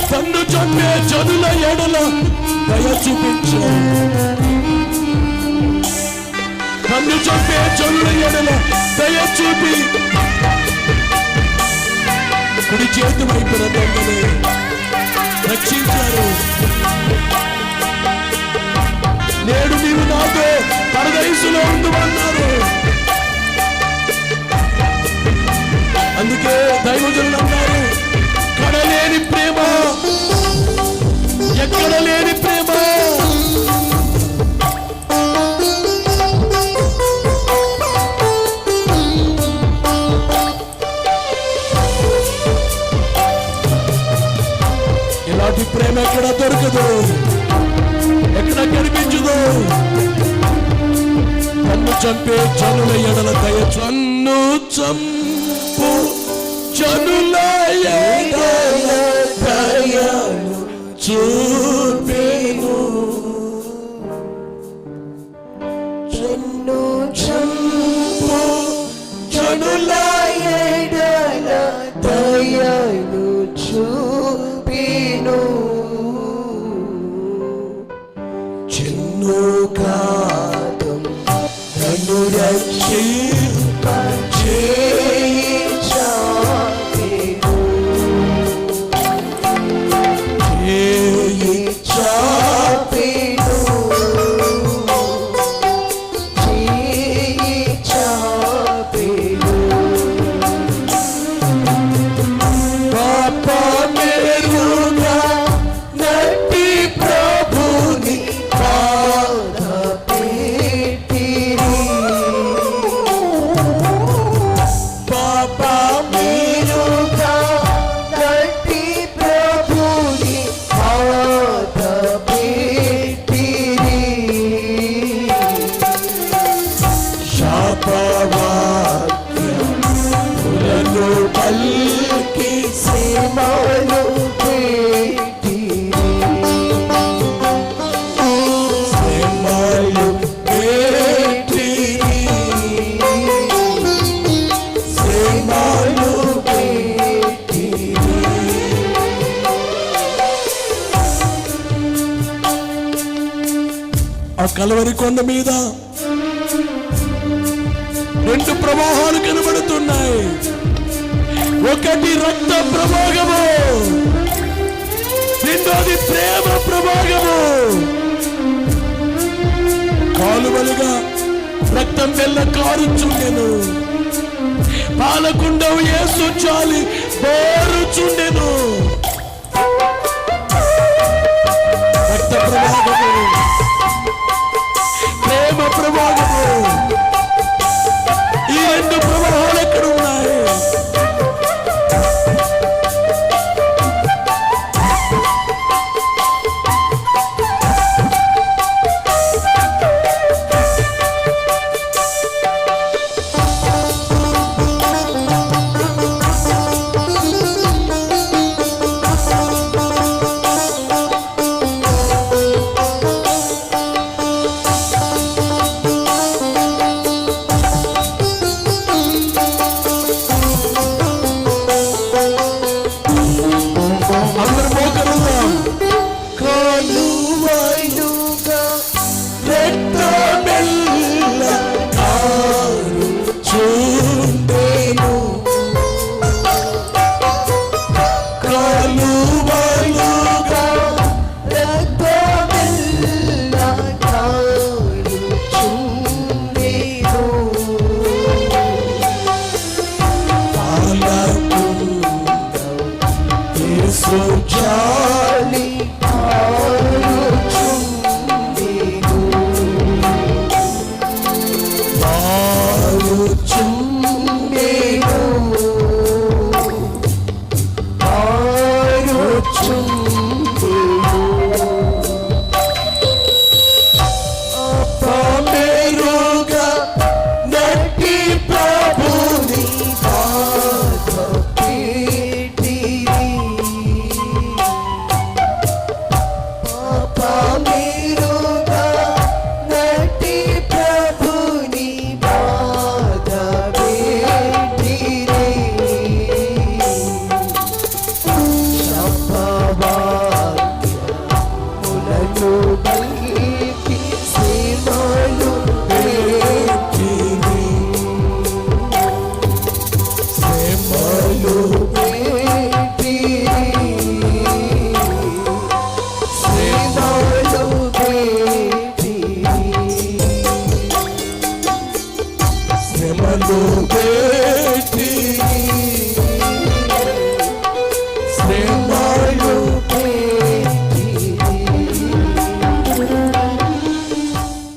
C: తన్ను చంపే జనుల ఎడల దయ చూపించాడు. తన్ను చంపే జనుల ఎడల దయ చూపి కుడి చేతి వైపున దొంగని రక్షించారు. నేడు నీవు నాతో పరదేశులో ఉండుమన్నారు. అందుకే దైవజనులు అన్నారు, కడలేని ప్రేమ, ఎక్కడ లేని ప్రేమ. ఇలాంటి ప్రేమ ప్రేమ ఎక్కడ దొరకదు, ఎక్కడ కనిపించదు. నన్ను చంపే జనుల ఎడల దయ, నన్ను చంపు జనుల ఎడల దయను చూపెను.
D: నన్ను చంపు జనుల ఎడల దయను చూపెను.
C: చిన్ను కాదం నన్ను
D: చేయించాపెను.
C: ఆ కలవరి కొండ మీద రెండు ప్రవాహాలు కనబడుతున్నాయి. ఒకటి రక్త ప్రవాహము, రెండోది ప్రేమ ప్రవాహము. కాలువలుగా రక్తం వెళ్ళ కారుచుండెను, పాలకుండవు యేసు చాలి బోరుచుండెను. రక్త ప్రవాహము, ప్రేమ ప్రవాహము, ఈ రెండు ప్రవాహాలు ఎక్కడ ఉన్నాయి?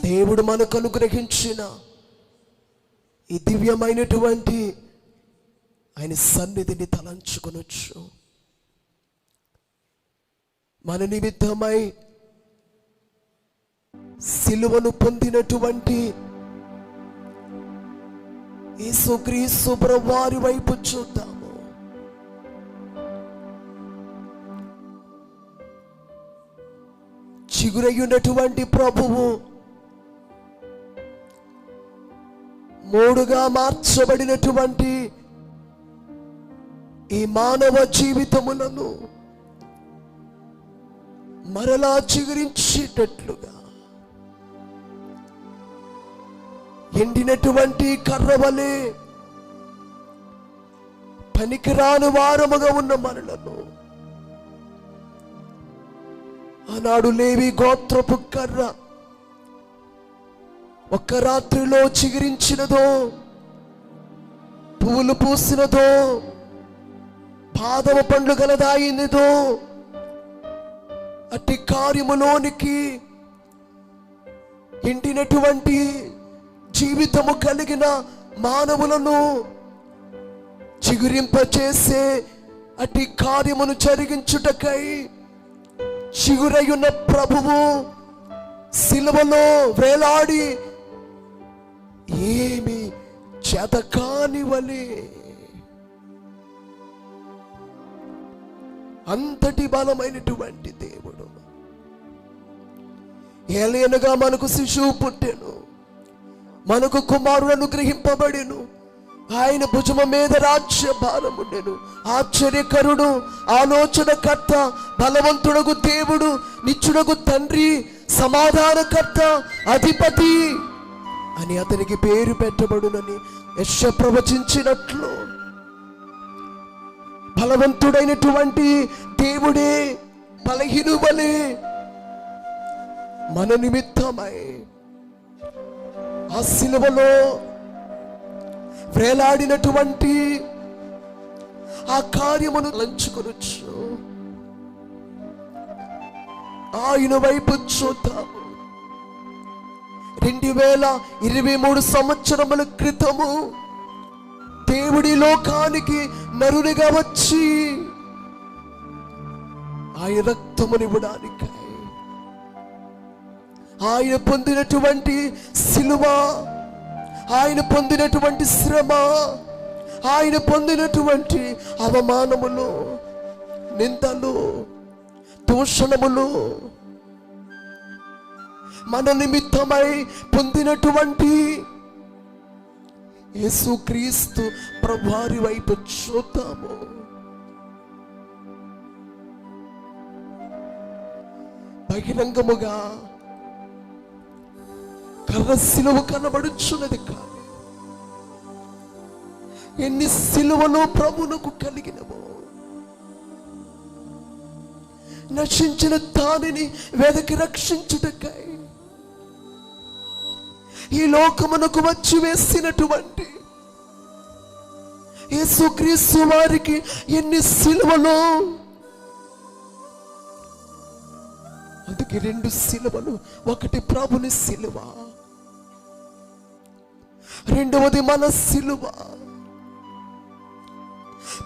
D: దేవుడు మనకు అనుగ్రహించిన ఈ దివ్యమైనటువంటి ఆయన సన్నిధిని తలంచుకొనొచ్చు. మన నిమిత్తమై సిలువను పొందినటువంటి యేసుక్రీస్తు ప్రభువారి వైపు చూద్దాము. చిగురయ్యున్నటువంటి ప్రభువు మూడుగా మార్చబడినటువంటి ఈ మానవ జీవితములను మరలా చిగురించేటట్లుగా ఎండినటువంటి కర్రవలే పనికిరాని వారముగా ఉన్న మనలను ఆనాడు లేవి గోత్రపు కర్ర ఒక్క రాత్రిలో చిగురించినదో, పువ్వులు పూసినదో, పాదవ పండ్లు గలదాయినదో, అట్టి కార్యములోనికి ఎండినటువంటి జీవితము కలిగిన మానవులను చిగురింపచేసే అట్టి కార్యమును జరిగించుటకై చిగురయున్న ప్రభువు సిలువలో వేలాడి ఏమి చేతకాని వలె అంతటి బలమైనటువంటి దేవుడు ఏలయనగా మనకు శిశువు పుట్టెను, మనకు కుమారుడు అనుగ్రహింపబడెను, ఆయన భుజము మీద రాజ్య భారముండెను. ఆశ్చర్యకరుడు, ఆలోచనకర్త, బలవంతుడగు దేవుడు, నిత్యుడగు తండ్రి, సమాధానకర్త, అధిపతి అని అతనికి పేరు పెట్టబడునని యెషయా ప్రవచించినట్లు బలవంతుడైనటువంటి దేవుడే బలహీను వలె మన నిమిత్తమై ఆ సిలువలో వేలాడినటువంటి ఆ కార్యమును లంచుకొనొచ్చు. ఆయన వైపు చూద్దాము. 2023 సంవత్సరముల క్రితము దేవుడి లోకానికి నరునిగా వచ్చి ఆయన రక్తమునివ్వడానికై ఆయన పొందినటువంటి సిలువ, ఆయన పొందినటువంటి శ్రమ, ఆయన పొందినటువంటి అవమానములు, నిందలు, దూషణములు మన నిమిత్తమై పొందినటువంటి యేసుక్రీస్తు ప్రభువారి వైపు చూద్దాము. బహిరంగముగా కర్ర సిలువ కనబడుచున్నది కాదు, ఎన్ని సిలువలు ప్రభువునకు కలిగినవో నశించిన దానిని వెదకి రక్షించుటకై ఈ లోకమునకు వచ్చి వేసినటువంటి యేసుక్రీస్తు వారికి ఎన్ని సిలువలు. అందుకే 2 సిలువలు, ఒకటి ప్రభుని సిలువ, రెండవది మన సిలువ.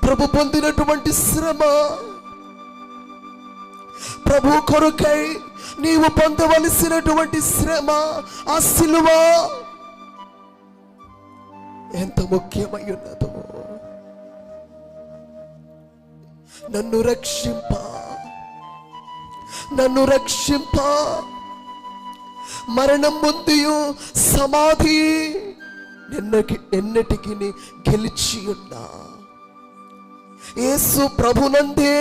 D: ప్రభు పొందినటువంటి శ్రమ, ప్రభు కొరకై నీవు పొందవలసినటువంటి శ్రమ, ఆ సిలువ ఎంత ముఖ్యమై ఉన్నదో. నన్ను రక్షింప మరణం ముందు సమాధి ఎన్నటికి గెలిచి ఉన్నా యేసు ప్రభునందే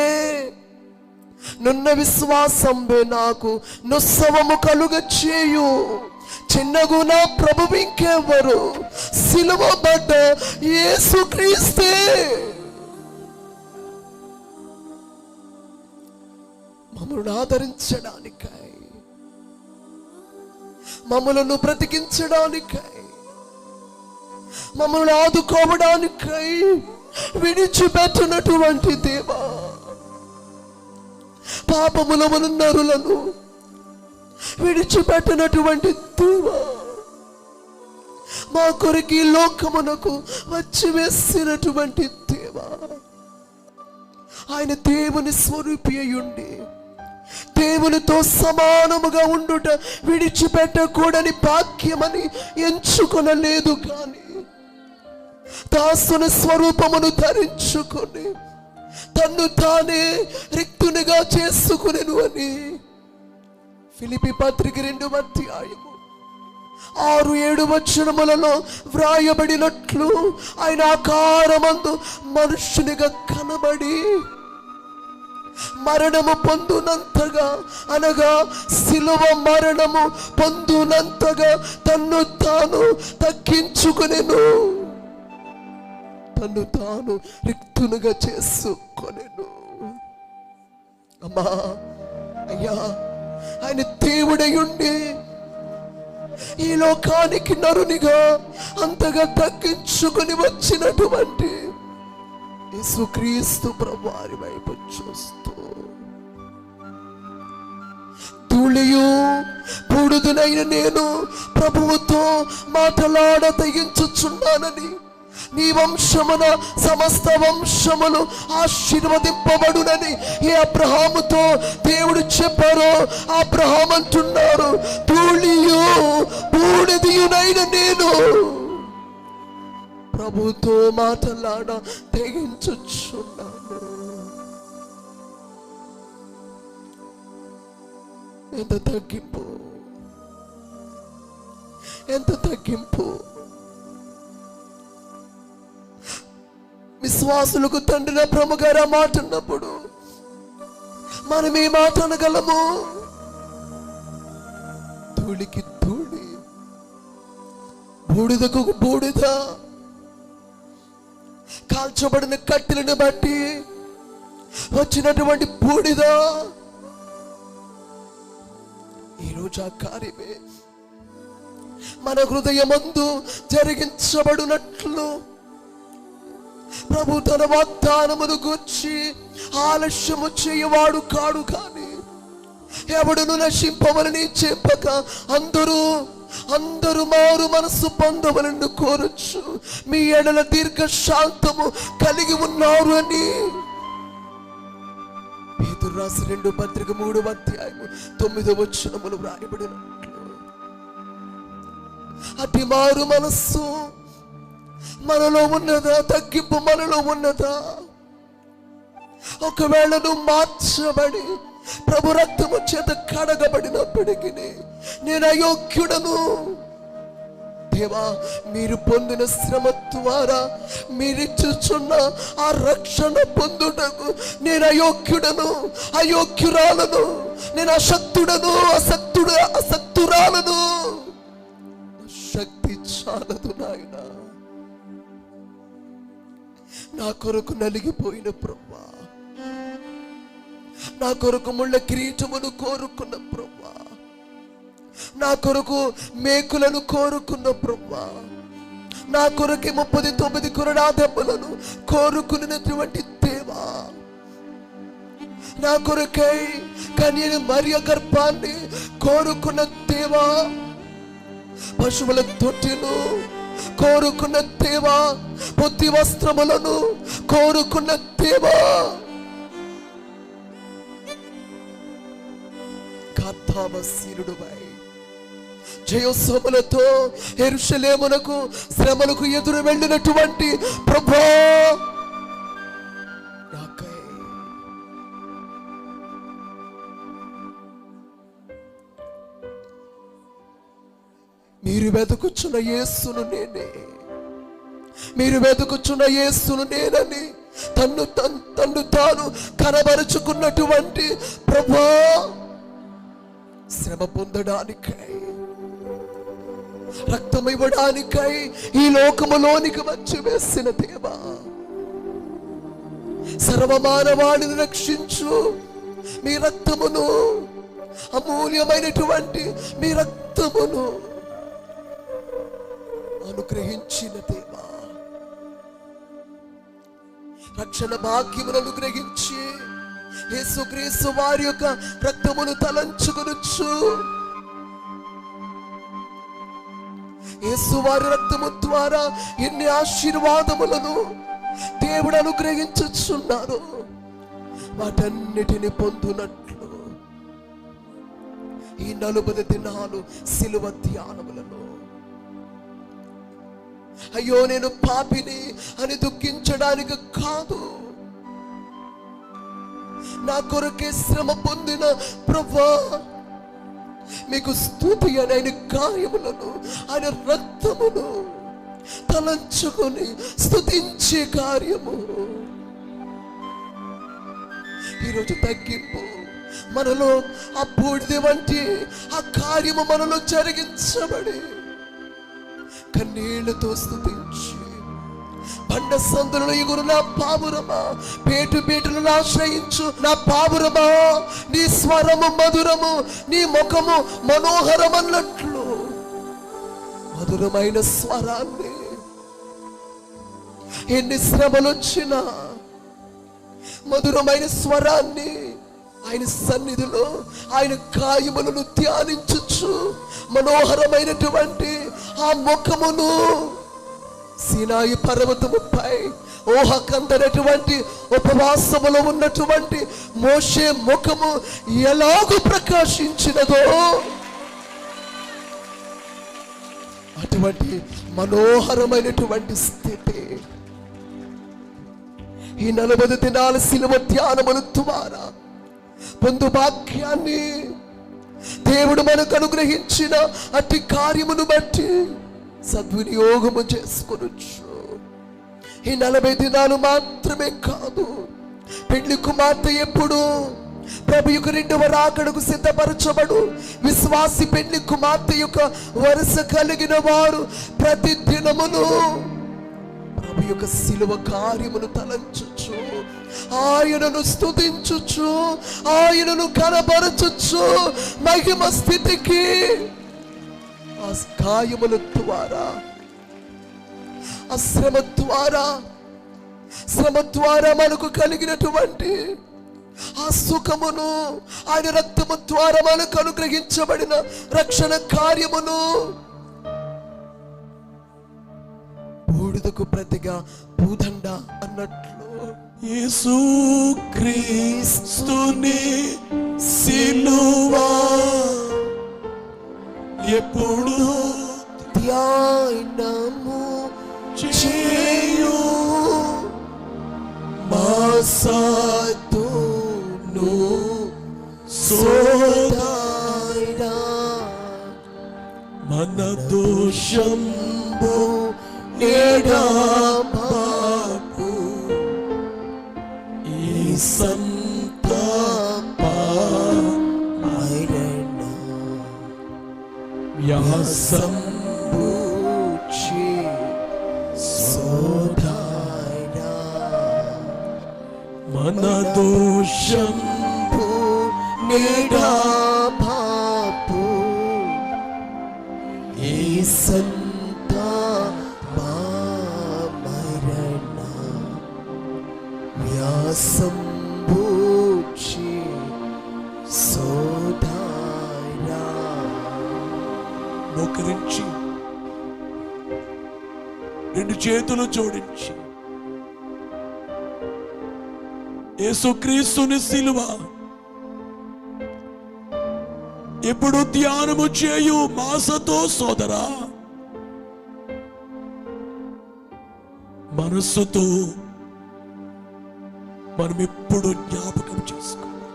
D: నున్న విశ్వాసంబే నాకు నుత్సవము కలుగ చేయు. చిన్నగు నా ప్రభు ఇంకెవ్వరు, సిలువబడ్డ యేసుక్రీస్తే. మమ్మల్ని ఆదరించడానికై, మమ్మలను బ్రతికించడానికై, మమ్మల్ని ఆదుకోవడానికై విడిచిపెట్టినటువంటి దేవా, పాపముల నరులను విడిచిపెట్టినటువంటి దేవా, మా కొరకు ఈ లోకమునకు వచ్చి వేసినటువంటి దేవా, ఆయన దేవుని స్వరూపి అయ్యుండి దేవునితో సమానముగా ఉండుట విడిచిపెట్టకూడని భాగ్యమని ఎంచుకొనలేదు, కానీ దాసుని స్వరూపమును ధరించుకొని తన్ను తానే రిక్తునిగా చేసుకునేను అని ఫిలిప్పీ పత్రిక 2:6-7 వ్రాయబడినట్లు ఆయన ఆకారమందు మనుష్యునిగా కనబడి మరణము పొందునంతగా, అనగా శిలువ మరణము పొందునంతగా తన్ను తాను తగ్గించుకొనెను, తన్ను తాను రిక్తునుగా చేసుకొనెను. అమ్మా, అయ్యా, ఆయన దేవుడై ఉండి ఈ లోకానికి నరునిగా అంతగా తగ్గించుకుని వచ్చినటువంటి యేసుక్రీస్తు ప్రభువారి వైపు చూస్తూ, ధూళియు బూడిదనైన నేను ప్రభువుతో మాటలాడ తెగించుచున్నానని, నీ వంశమున సమస్త వంశములు ఆశీర్వదింపబడునని ఏ అబ్రహాముతో దేవుడు చెప్పారో, అబ్రహాం అంటున్నారు, ధూళియు బూడిదయునైన నేను ప్రభుతో మాటలాడ తెగించుచున్నాను. ఎంత తగ్గింపు, ఎంత తగ్గింపు! విశ్వాసులకు తండ్రి అబ్రహాము గారు ఆ మాట అన్నప్పుడు మనం ఏ మాట అనగలము? ధూళికి ధూళి, బూడిదకు బూడిద, కాల్చబడిన కట్టెలను బట్టి వచ్చినటువంటి బూడిద. ఈరోజు ఆ కార్యమే మన హృదయమందు జరిగించబడినట్లు ప్రభు తన వాగ్దానమును గూర్చి ఆలస్యము చేయవాడు కాడు, కానీ ఎవడును నశింపవలని చెప్పక అందరూ మారు మనసు పొందవలని కోరచ్చు, మీ ఎడల దీర్ఘ శాంతము కలిగి ఉన్నారు అని పేతురు రాసిన 2 పత్రిక 3:9 వ్రాయబడినట్లు, అతి మారు మనస్సు మనలో ఉన్నదా? తగ్గింపు మనలో ఉన్నదా? ఒకవేళ నువ్వు మార్చబడి ప్రభు రక్తము చేత కడగబడినప్పటికీ నేను అయోగ్యుడను, దేవా, మీరు పొందిన శ్రమ ద్వారా మీరిచ్చుచున్న ఆ రక్షణ పొందుటకు నేను అయోగ్యుడను, అయోగ్యురాలను, నేను అశక్తుడను, అసక్తురాలను. శక్తి చాలదు నాయన. నా కొరకు నలిగిపోయిన ప్రభువా, నా కొరకు ముళ్ళ కిరీటమును కోరుకున్న ప్రభువా, నా కొరకు మేకులను కోరుకున్న ప్రభువా, నా కొరకు 39 కొరడా దెబ్బలను కోరుకున్నటువంటి దేవా, నా కొరకై కన్యని మరియ గర్భాన్ని కోరుకున్న దేవా, పశువుల తొట్టిను కోరుకున్న దేవా, పొత్తి వస్త్రములను కోరుకున్న దేవా, కర్తావశీనుడువై జయోత్సవములతో యెరూషలేమునకు శ్రమలకు ఎదురు వెళ్ళినటువంటి ప్రభువా, మీరు వెతుకుచున్న యేసును నేనే, మీరు వెతుకుచున్న యేసును నేనని తన్ను తాను కనబరుచుకున్నటువంటి ప్రభువా, శ్రమ పొందడానికై, రక్తం ఇవ్వడానికై ఈ లోకములోనికి వచ్చి వేసిన దేవా, సర్వమానవాడిని రక్షించు మీ రక్తమును, అమూల్యమైనటువంటి మీ రక్తమును అనుగ్రహించిన దేవా, రక్షణ భాగ్యమును అనుగ్రహించి యేసుక్రీస్తు వారి యొక్క రక్తమును తలంచుకొనుచు, యేసు వారి రక్తము ద్వారా ఎన్ని ఆశీర్వాదములను దేవుడు అనుగ్రహించుచున్నారు. వాటన్నిటిని పొందునట్లు ఈ 40 దినాలు సిలువ ధ్యానములలో అయ్యో నేను పాపిని అని దుఃఖించడానికి కాదు, నా కొరకే శ్రమ పొందిన ప్రభువా మీకు స్తుతి అని ఆయన గాయములను ఆయన రక్తమును తలంచుకొని స్తుతించే కార్యము ఈరోజు తగ్గింపు మనలో ఆ బూడిద వంటి ఆ కార్యము మనలో జరిగించబడి కన్నీళ్లతో స్తుతించి బండ సందులలో ఎగురు నా పావురమా, పేటు పేటులను ఆశ్రయించు నా పావురమా, నీ స్వరము మధురము, నీ ముఖము మనోహరం అన్నట్లు మధురమైన స్వరాన్ని ఎన్ని శ్రమలు వచ్చినా మధురమైన స్వరాన్ని ఆయన సన్నిధిలో ఆయన గాయములను ధ్యానించచ్చు, మనోహరమైనటువంటి ఆ ముఖమును సీనాయి పర్వతముపై ఊహకందనటువంటి ఉపవాసములో ఉన్నటువంటి మోషే ముఖము ఎలాగూ ప్రకాశించినదో అటువంటి మనోహరమైనటువంటి స్థితి ఈ 40 దినాల సిలువ ధ్యానముల ద్వారా పొందు భాగ్యాన్ని దేవుడు మనకు అనుగ్రహించిన అట్టి కార్యమును బట్టి సద్వినియోగము చేసుకొనొచ్చు. ఈ 40 దినాలు మాత్రమే కాదు, పెళ్లి కుమార్తె ఎప్పుడు ప్రభు యొక్క 2వ రాకడకు సిద్ధపరచబడు విశ్వాసి పెళ్లి కుమార్తె యొక్క వరుస కలిగిన వారు ప్రతి దినమును ప్రభు యొక్క సిలువ కార్యమును తలంచుచు, ఆయనను స్తుతించుచు, ఆయనను కనబరచుచు మహిమ స్థితికి ఆ గాయముల ద్వారా ఆ శ్రమ ద్వారా మనకు కలిగినటువంటి ఆ సుఖమును ఆయన రక్తము ద్వారా మనకు అనుగ్రహించబడిన రక్షణ కార్యమును బూడిదకు ప్రతిగా భూదండ అన్నట్లు
C: యేసుక్రీస్తుని సిలువ ఎప్పుడు
D: ధ్యానము చేయు మాసాతును సోదరా
C: మన దోషం
D: ఎడబాపు
C: ఈ సంతాప వ్యాసం మన దోషం
D: నిడాపాపు ఈ సంతాపమరణ వ్యాసంబూచి సోదరా
C: మోకరించి 2 చేతులు జోడించి యేసుక్రీస్తుని సిలువ ఎప్పుడు ధ్యానము చేయు మాసతో సోదరా, మనస్సుతో మనం ఎప్పుడు జ్ఞాపకం చేసుకోవాలి.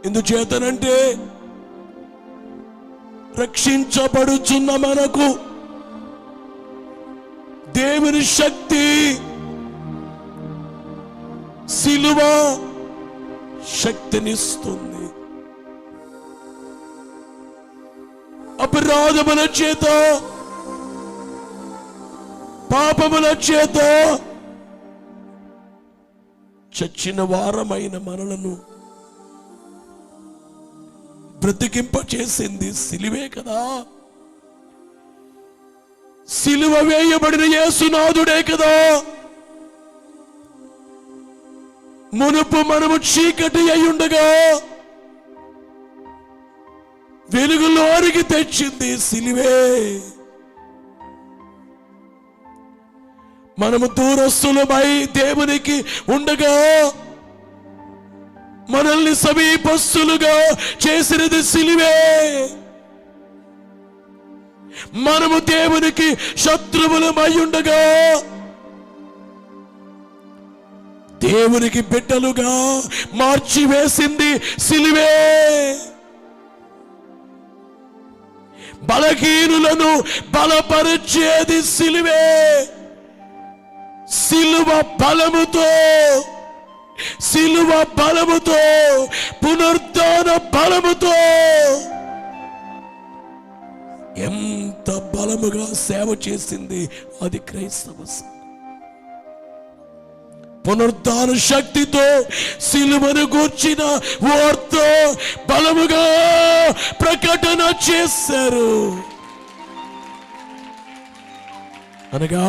C: ఎందుచేతనంటే రక్షించబడుచున్న మనకు దేవుని శక్తి సిలువ శక్తినిస్తుంది. అపరాధముల చేత పాపముల చేత చచ్చిన వారమైన మనలను బ్రతికింప చేసింది సిలువే కదా. సిలువ వేయబడిన యేసునాథుడే కదా. మునుపు మనము చీకటి అయ్యుండగా వెలుగులోనికి తెచ్చింది సిలువే. మనము దూరస్తులమై దేవునికి ఉండగా మనల్ని సమీపస్తులుగా చేసినది సిలువే. మనము దేవునికి శత్రువులమై ఉండగా దేవునికి బిడ్డలుగా మార్చివేసింది సిలువే. బలహీనులను బలపరిచేది సిలువే. సిలువ బలముతో, సిలువ బలముతో, పునరుద్ధాన బలముతో ఎంత బలముగా సేవ చేసింది అది క్రైస్తవ సంఘం. పునరుద్ధాన శక్తితో సిలువను గూర్చిన వార్త బలముగా ప్రకటన చేశారు. అనగా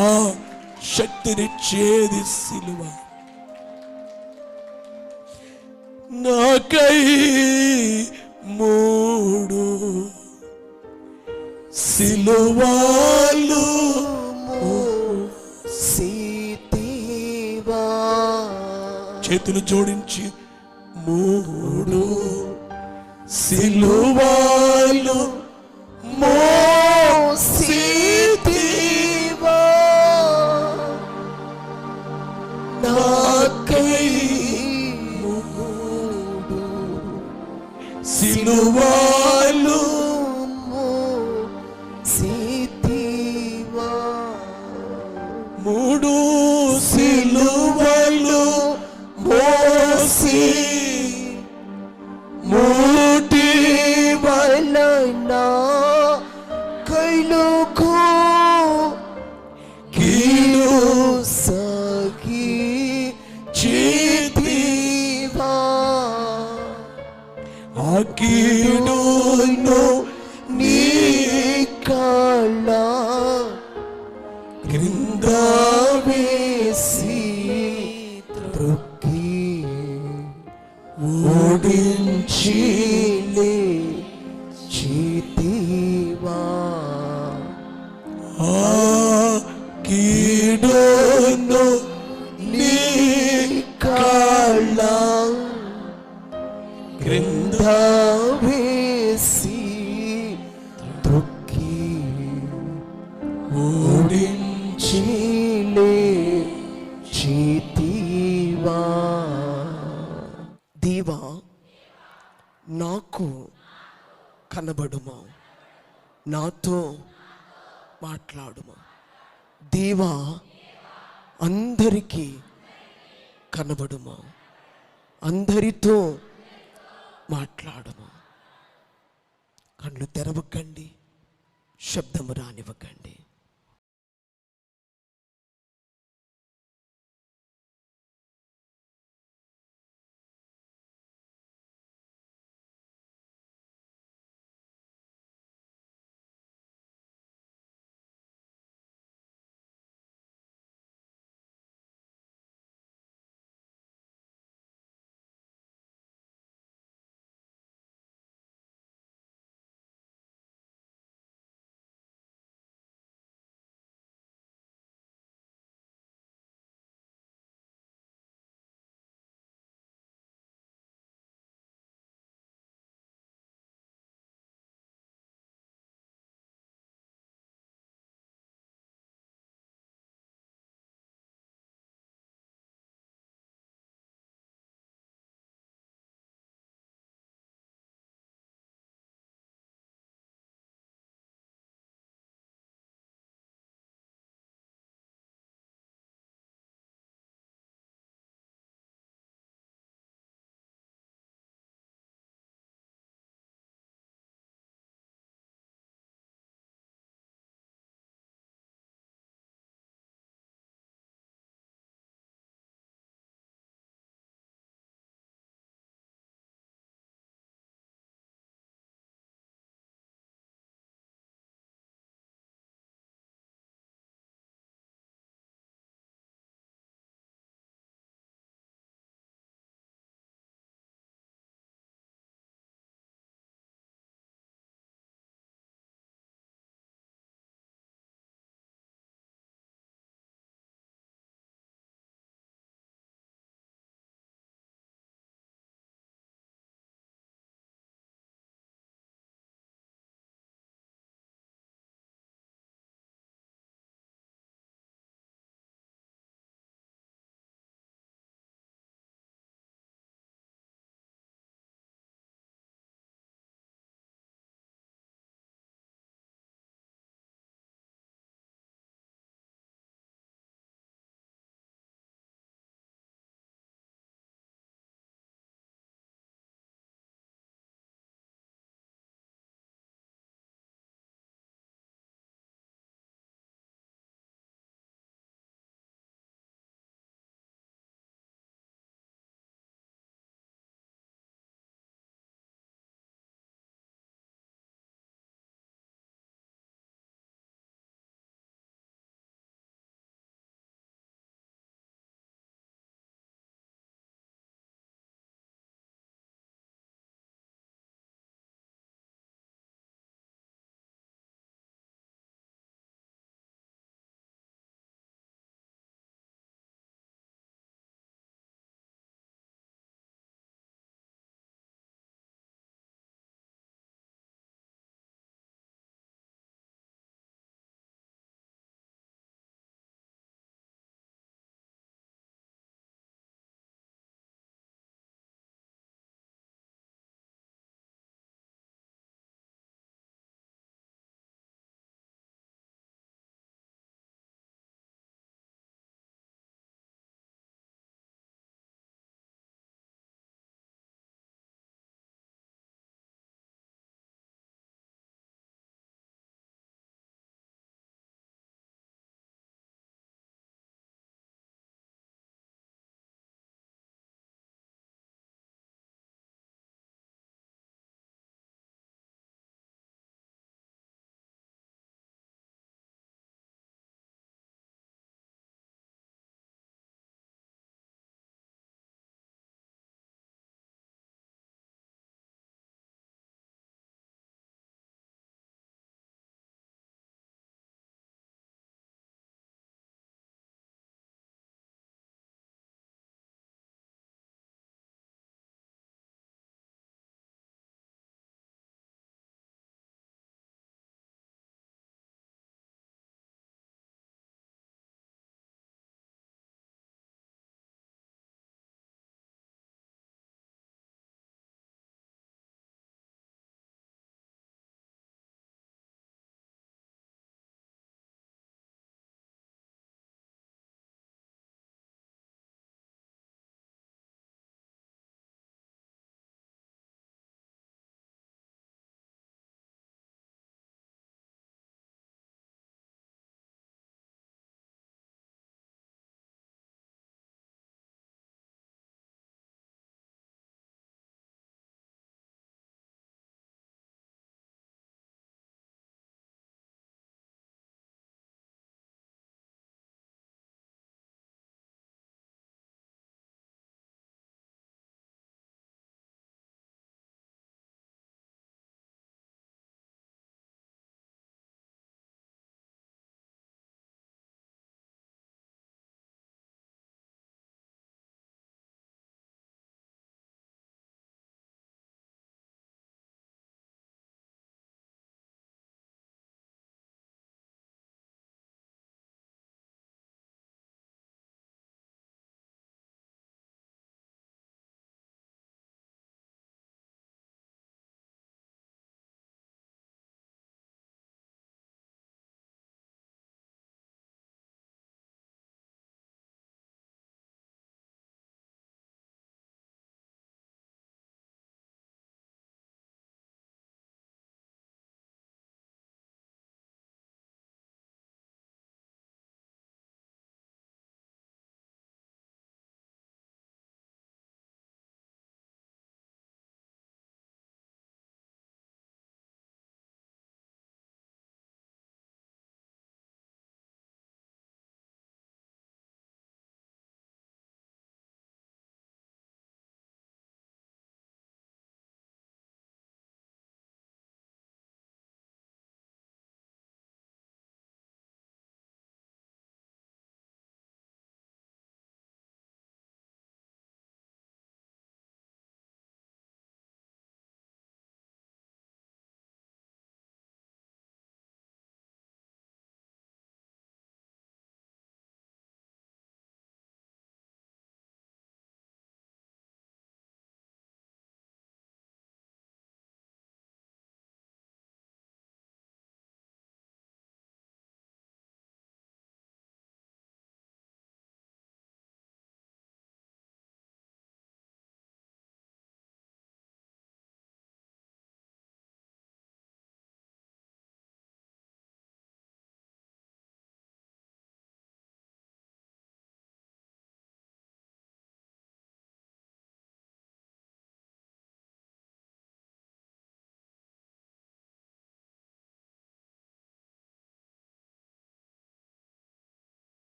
C: శక్తినిచ్చేది సిలువ. నాకై 3 సిలువలు
D: సీతివా.
C: చేతులు జోడించి 3 సిలువలు
D: మోసితివా. నాకై 3
C: సిలువలు
D: మోసితివా.
C: 3 సిలువలు మోసి మూటి
D: వలన కైలుకు
C: కీడు
D: సాగి
C: చేతివా. ఆ కీడును
D: కీడును నీ కాళ్ళ
C: క్రింద
D: వేసి త్రొక్కి
C: ఓడించి
D: చేతివా.
C: ఆ కీడును నీ
D: కాళ్ళ
C: క్రింద
D: వేసి త్రొక్కి
C: ఓడించి
D: చేతివా. దేవా నాకు కనబడుమా, నాతో మాట్లాడుమా. దేవా అందరికీ కనబడుమా, అందరితో మాట్లాడుమా. కళ్ళు తెరవకండి, శబ్దము రానివ్వకండి.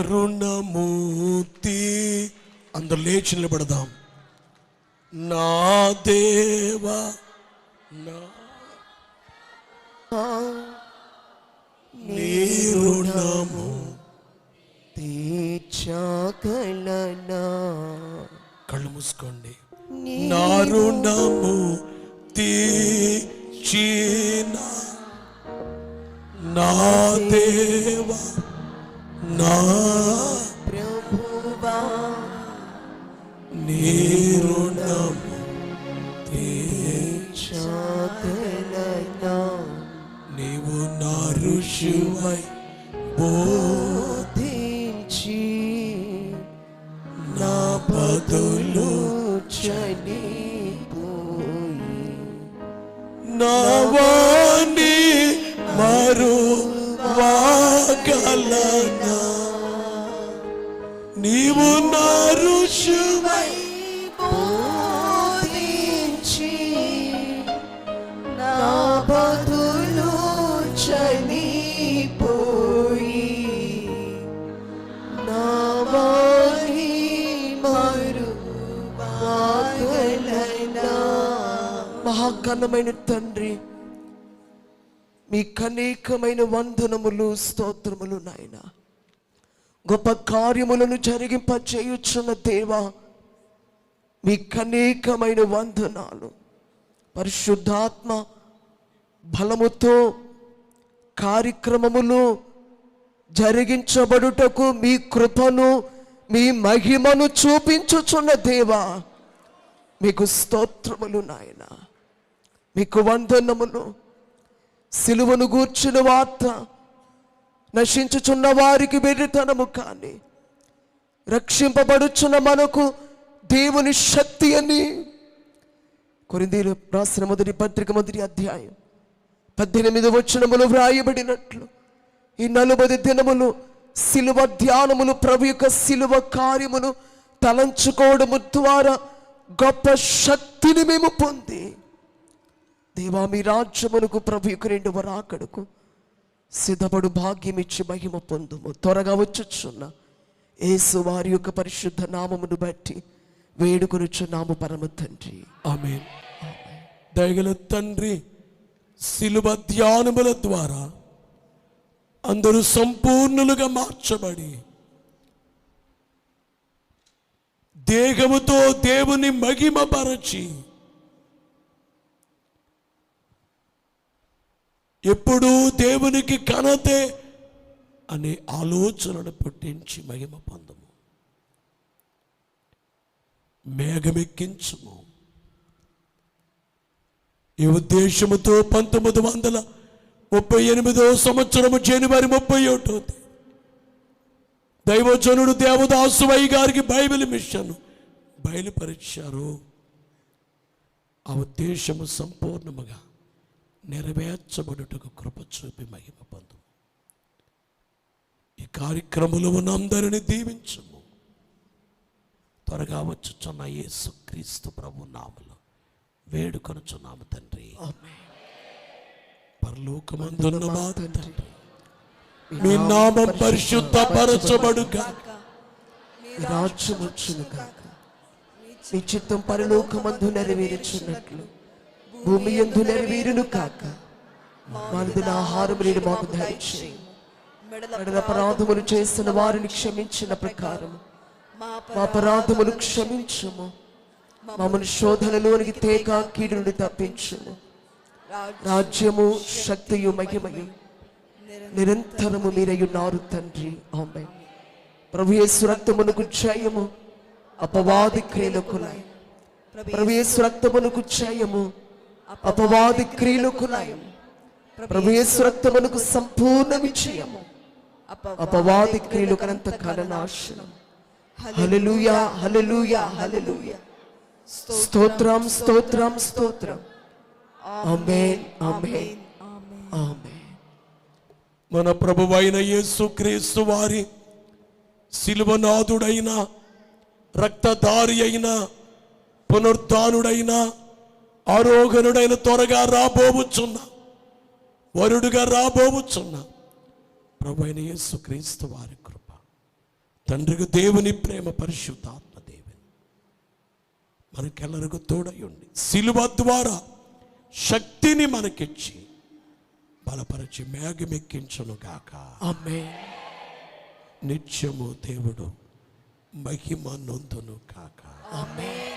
C: రుణమూర్తి. అందరూ లేచి నిలబడదాం. నా దేవా నా నీ రుణము
D: తీర్చగలనా.
C: కళ్ళు మూసుకోండి. నా రుణము తీర్చిన నా దేవా నా
D: ప్రభువా
C: నీ రుణము
D: తీర్చగలనా.
C: నీవు నా ఋషివై
D: బోధించి నా బదులు చనిపోయి
C: నా వాణి మరువగలనా. నీవు నా ఋషివై
D: బోధించి నా బదులు చనిపోయి నా వాణి మరువగలనా. మహాఘనమైన తండ్రి, మీకు అనేకమైన వందనములు స్తోత్రములు నాయన. గొప్ప కార్యములను జరిగింప చేయుచున్న దేవా, మీకు అనేకమైన వందనాలు. పరిశుద్ధాత్మ బలముతో కార్యక్రమములు జరిగించబడుటకు మీ కృపను మీ మహిమను చూపించుచున్న దేవా, మీకు స్తోత్రములు నాయన. మీకు వందనములు. సిలువను గూర్చిన వార్త నశించుచున్న వారికి వెర్రితనము కానీ, రక్షింపబడుచున్న మనకు దేవుని శక్తి అని కొరింథీయులు రాసిన మొదటి పత్రిక 1వ అధ్యాయం 18వ వచనములో వ్రాయబడినట్లు ఈ 40 దినములు సిలువ ధ్యానములు, ప్రభు యొక్క సిలువ కార్యమును తలంచుకోవడము ద్వారా గొప్ప శక్తిని మేము పొంది దేవా మీ రాజ్యమునకు ప్రభు యొక్క 2వ రాకడకు సిద్ధపడు భాగ్యం ఇచ్చి మహిమ పొందుము. త్వరగా వచ్చుచున్న యేసు వారి యొక్క పరిశుద్ధ నామమును బట్టి వేడుకొనుచున్నాము పరమ తండ్రి.
C: ఆమేన్. దయగల తండ్రి, సిలువ ధ్యానముల ద్వారా అందరూ సంపూర్ణులుగా మార్చబడి దేహముతో దేవుని మహిమపరచి ఎప్పుడూ దేవునికి ఘనతే అనే ఆలోచనను పుట్టించి మహిమ పొందము. మేఘమెక్కించుము. ఈ ఉద్దేశముతో 1938 సంవత్సరము జనవరి 31 దైవజనుడు దేవదాసువయ్య గారికి బైబిల్ మిషన్ బయలుపరిచారు. ఆ ఉద్దేశము సంపూర్ణముగా నెరవేర్చబడుటకు కృప చూపి మహిమ పొందు. ఈ కార్యక్రమంలో ఉన్న అందరిని దీవించము. త్వరగా వచ్చుచున్న యేసుక్రీస్తు ప్రభు నామములో వేడుకొనుచున్నాము తండ్రి. పరలోకమందున్న మా తండ్రి, మీ నామం పరిశుద్ధపరచబడుగాక.
D: మీ రాజ్యం వచ్చునుగాక. మీ చిత్తం పరలోకమందు నెరవేరుచున్నట్లు భూమి యందు నెరవేరును కాక. మానుదిన ఆహారము నేడు మాకు దయచేయము. మెడల అపరాధములు చేసిన వారిని క్షమించిన ప్రకారము మా అపరాధములు క్షమించుము. మమ్మల్ని శోధనలోనికి తేక కీడు నుండి తప్పించుము. రాజ్యము శక్తియు మహిమయు నిరంతరము మీరయున్నారు తండ్రి. ఆమేన్. ప్రభు యేసు రక్తమునకు జయము. అపవాది క్రియలకు లయం. ప్రభు యేసు రక్తమునకు జయము. అపవాది క్రియలకు లయం. ప్రభు యేసు రక్తమునకు సంపూర్ణ విజయము. అపవాది క్రియలకు అనంత కాల నాశనం. హల్లెలూయా, హల్లెలూయా, హల్లెలూయా. స్తోత్రం, స్తోత్రం, స్తోత్రం. ఆమేన్, ఆమేన్, ఆమేన్.
C: మన ప్రభువైన యేసుక్రీస్తు వారి శిలువనాథుడైన, రక్తధారి అయిన, పునరుత్థానుడైన, ఆరోహణుడైన, త్వరగా రాబోవుచున్న, వరుడుగా రాబోవుచున్న ప్రభువైన యేసుక్రీస్తు వారి కృప, తండ్రికి దేవుని ప్రేమ, పరిశుద్ధాత్మ దేవుని మనకెల్లరిಗೂ తోడై ఉండి సిలువ ద్వారా శక్తిని మనకిచ్చి బలపరిచి మేఘమెక్కించును గాక.
B: ఆమేన్.
C: నిత్యము దేవుడు మహిమ నొందును కాక.
B: ఆమేన్.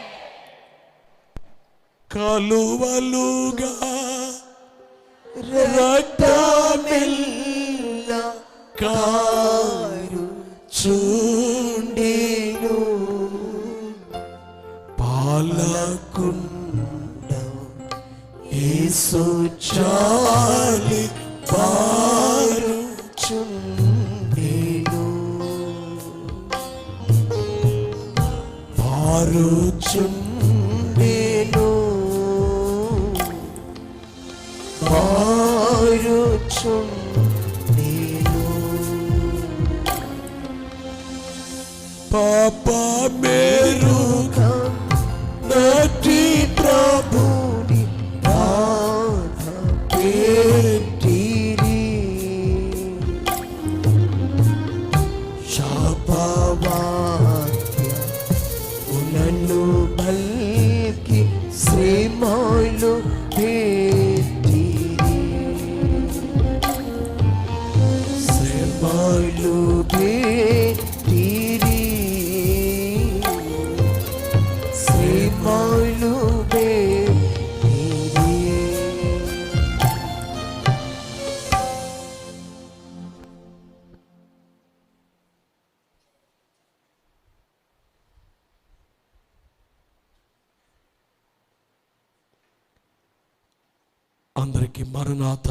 C: కలువలుగా రక్తమెల్ల కారుచుండెను పాలకుండ యేసు చాలి పారుచుండెను పారుచుండెను పాప మేరుగా నటి ప్రభుని బాధ పెట్టిరి శాపవాక్య ఉలను బల్కి శ్రీమాలు పెట్టిరి శ్రీమాలు పెట్టిరి శ్రీమాలు పెట్టిరి. అందరికీ మరణాత.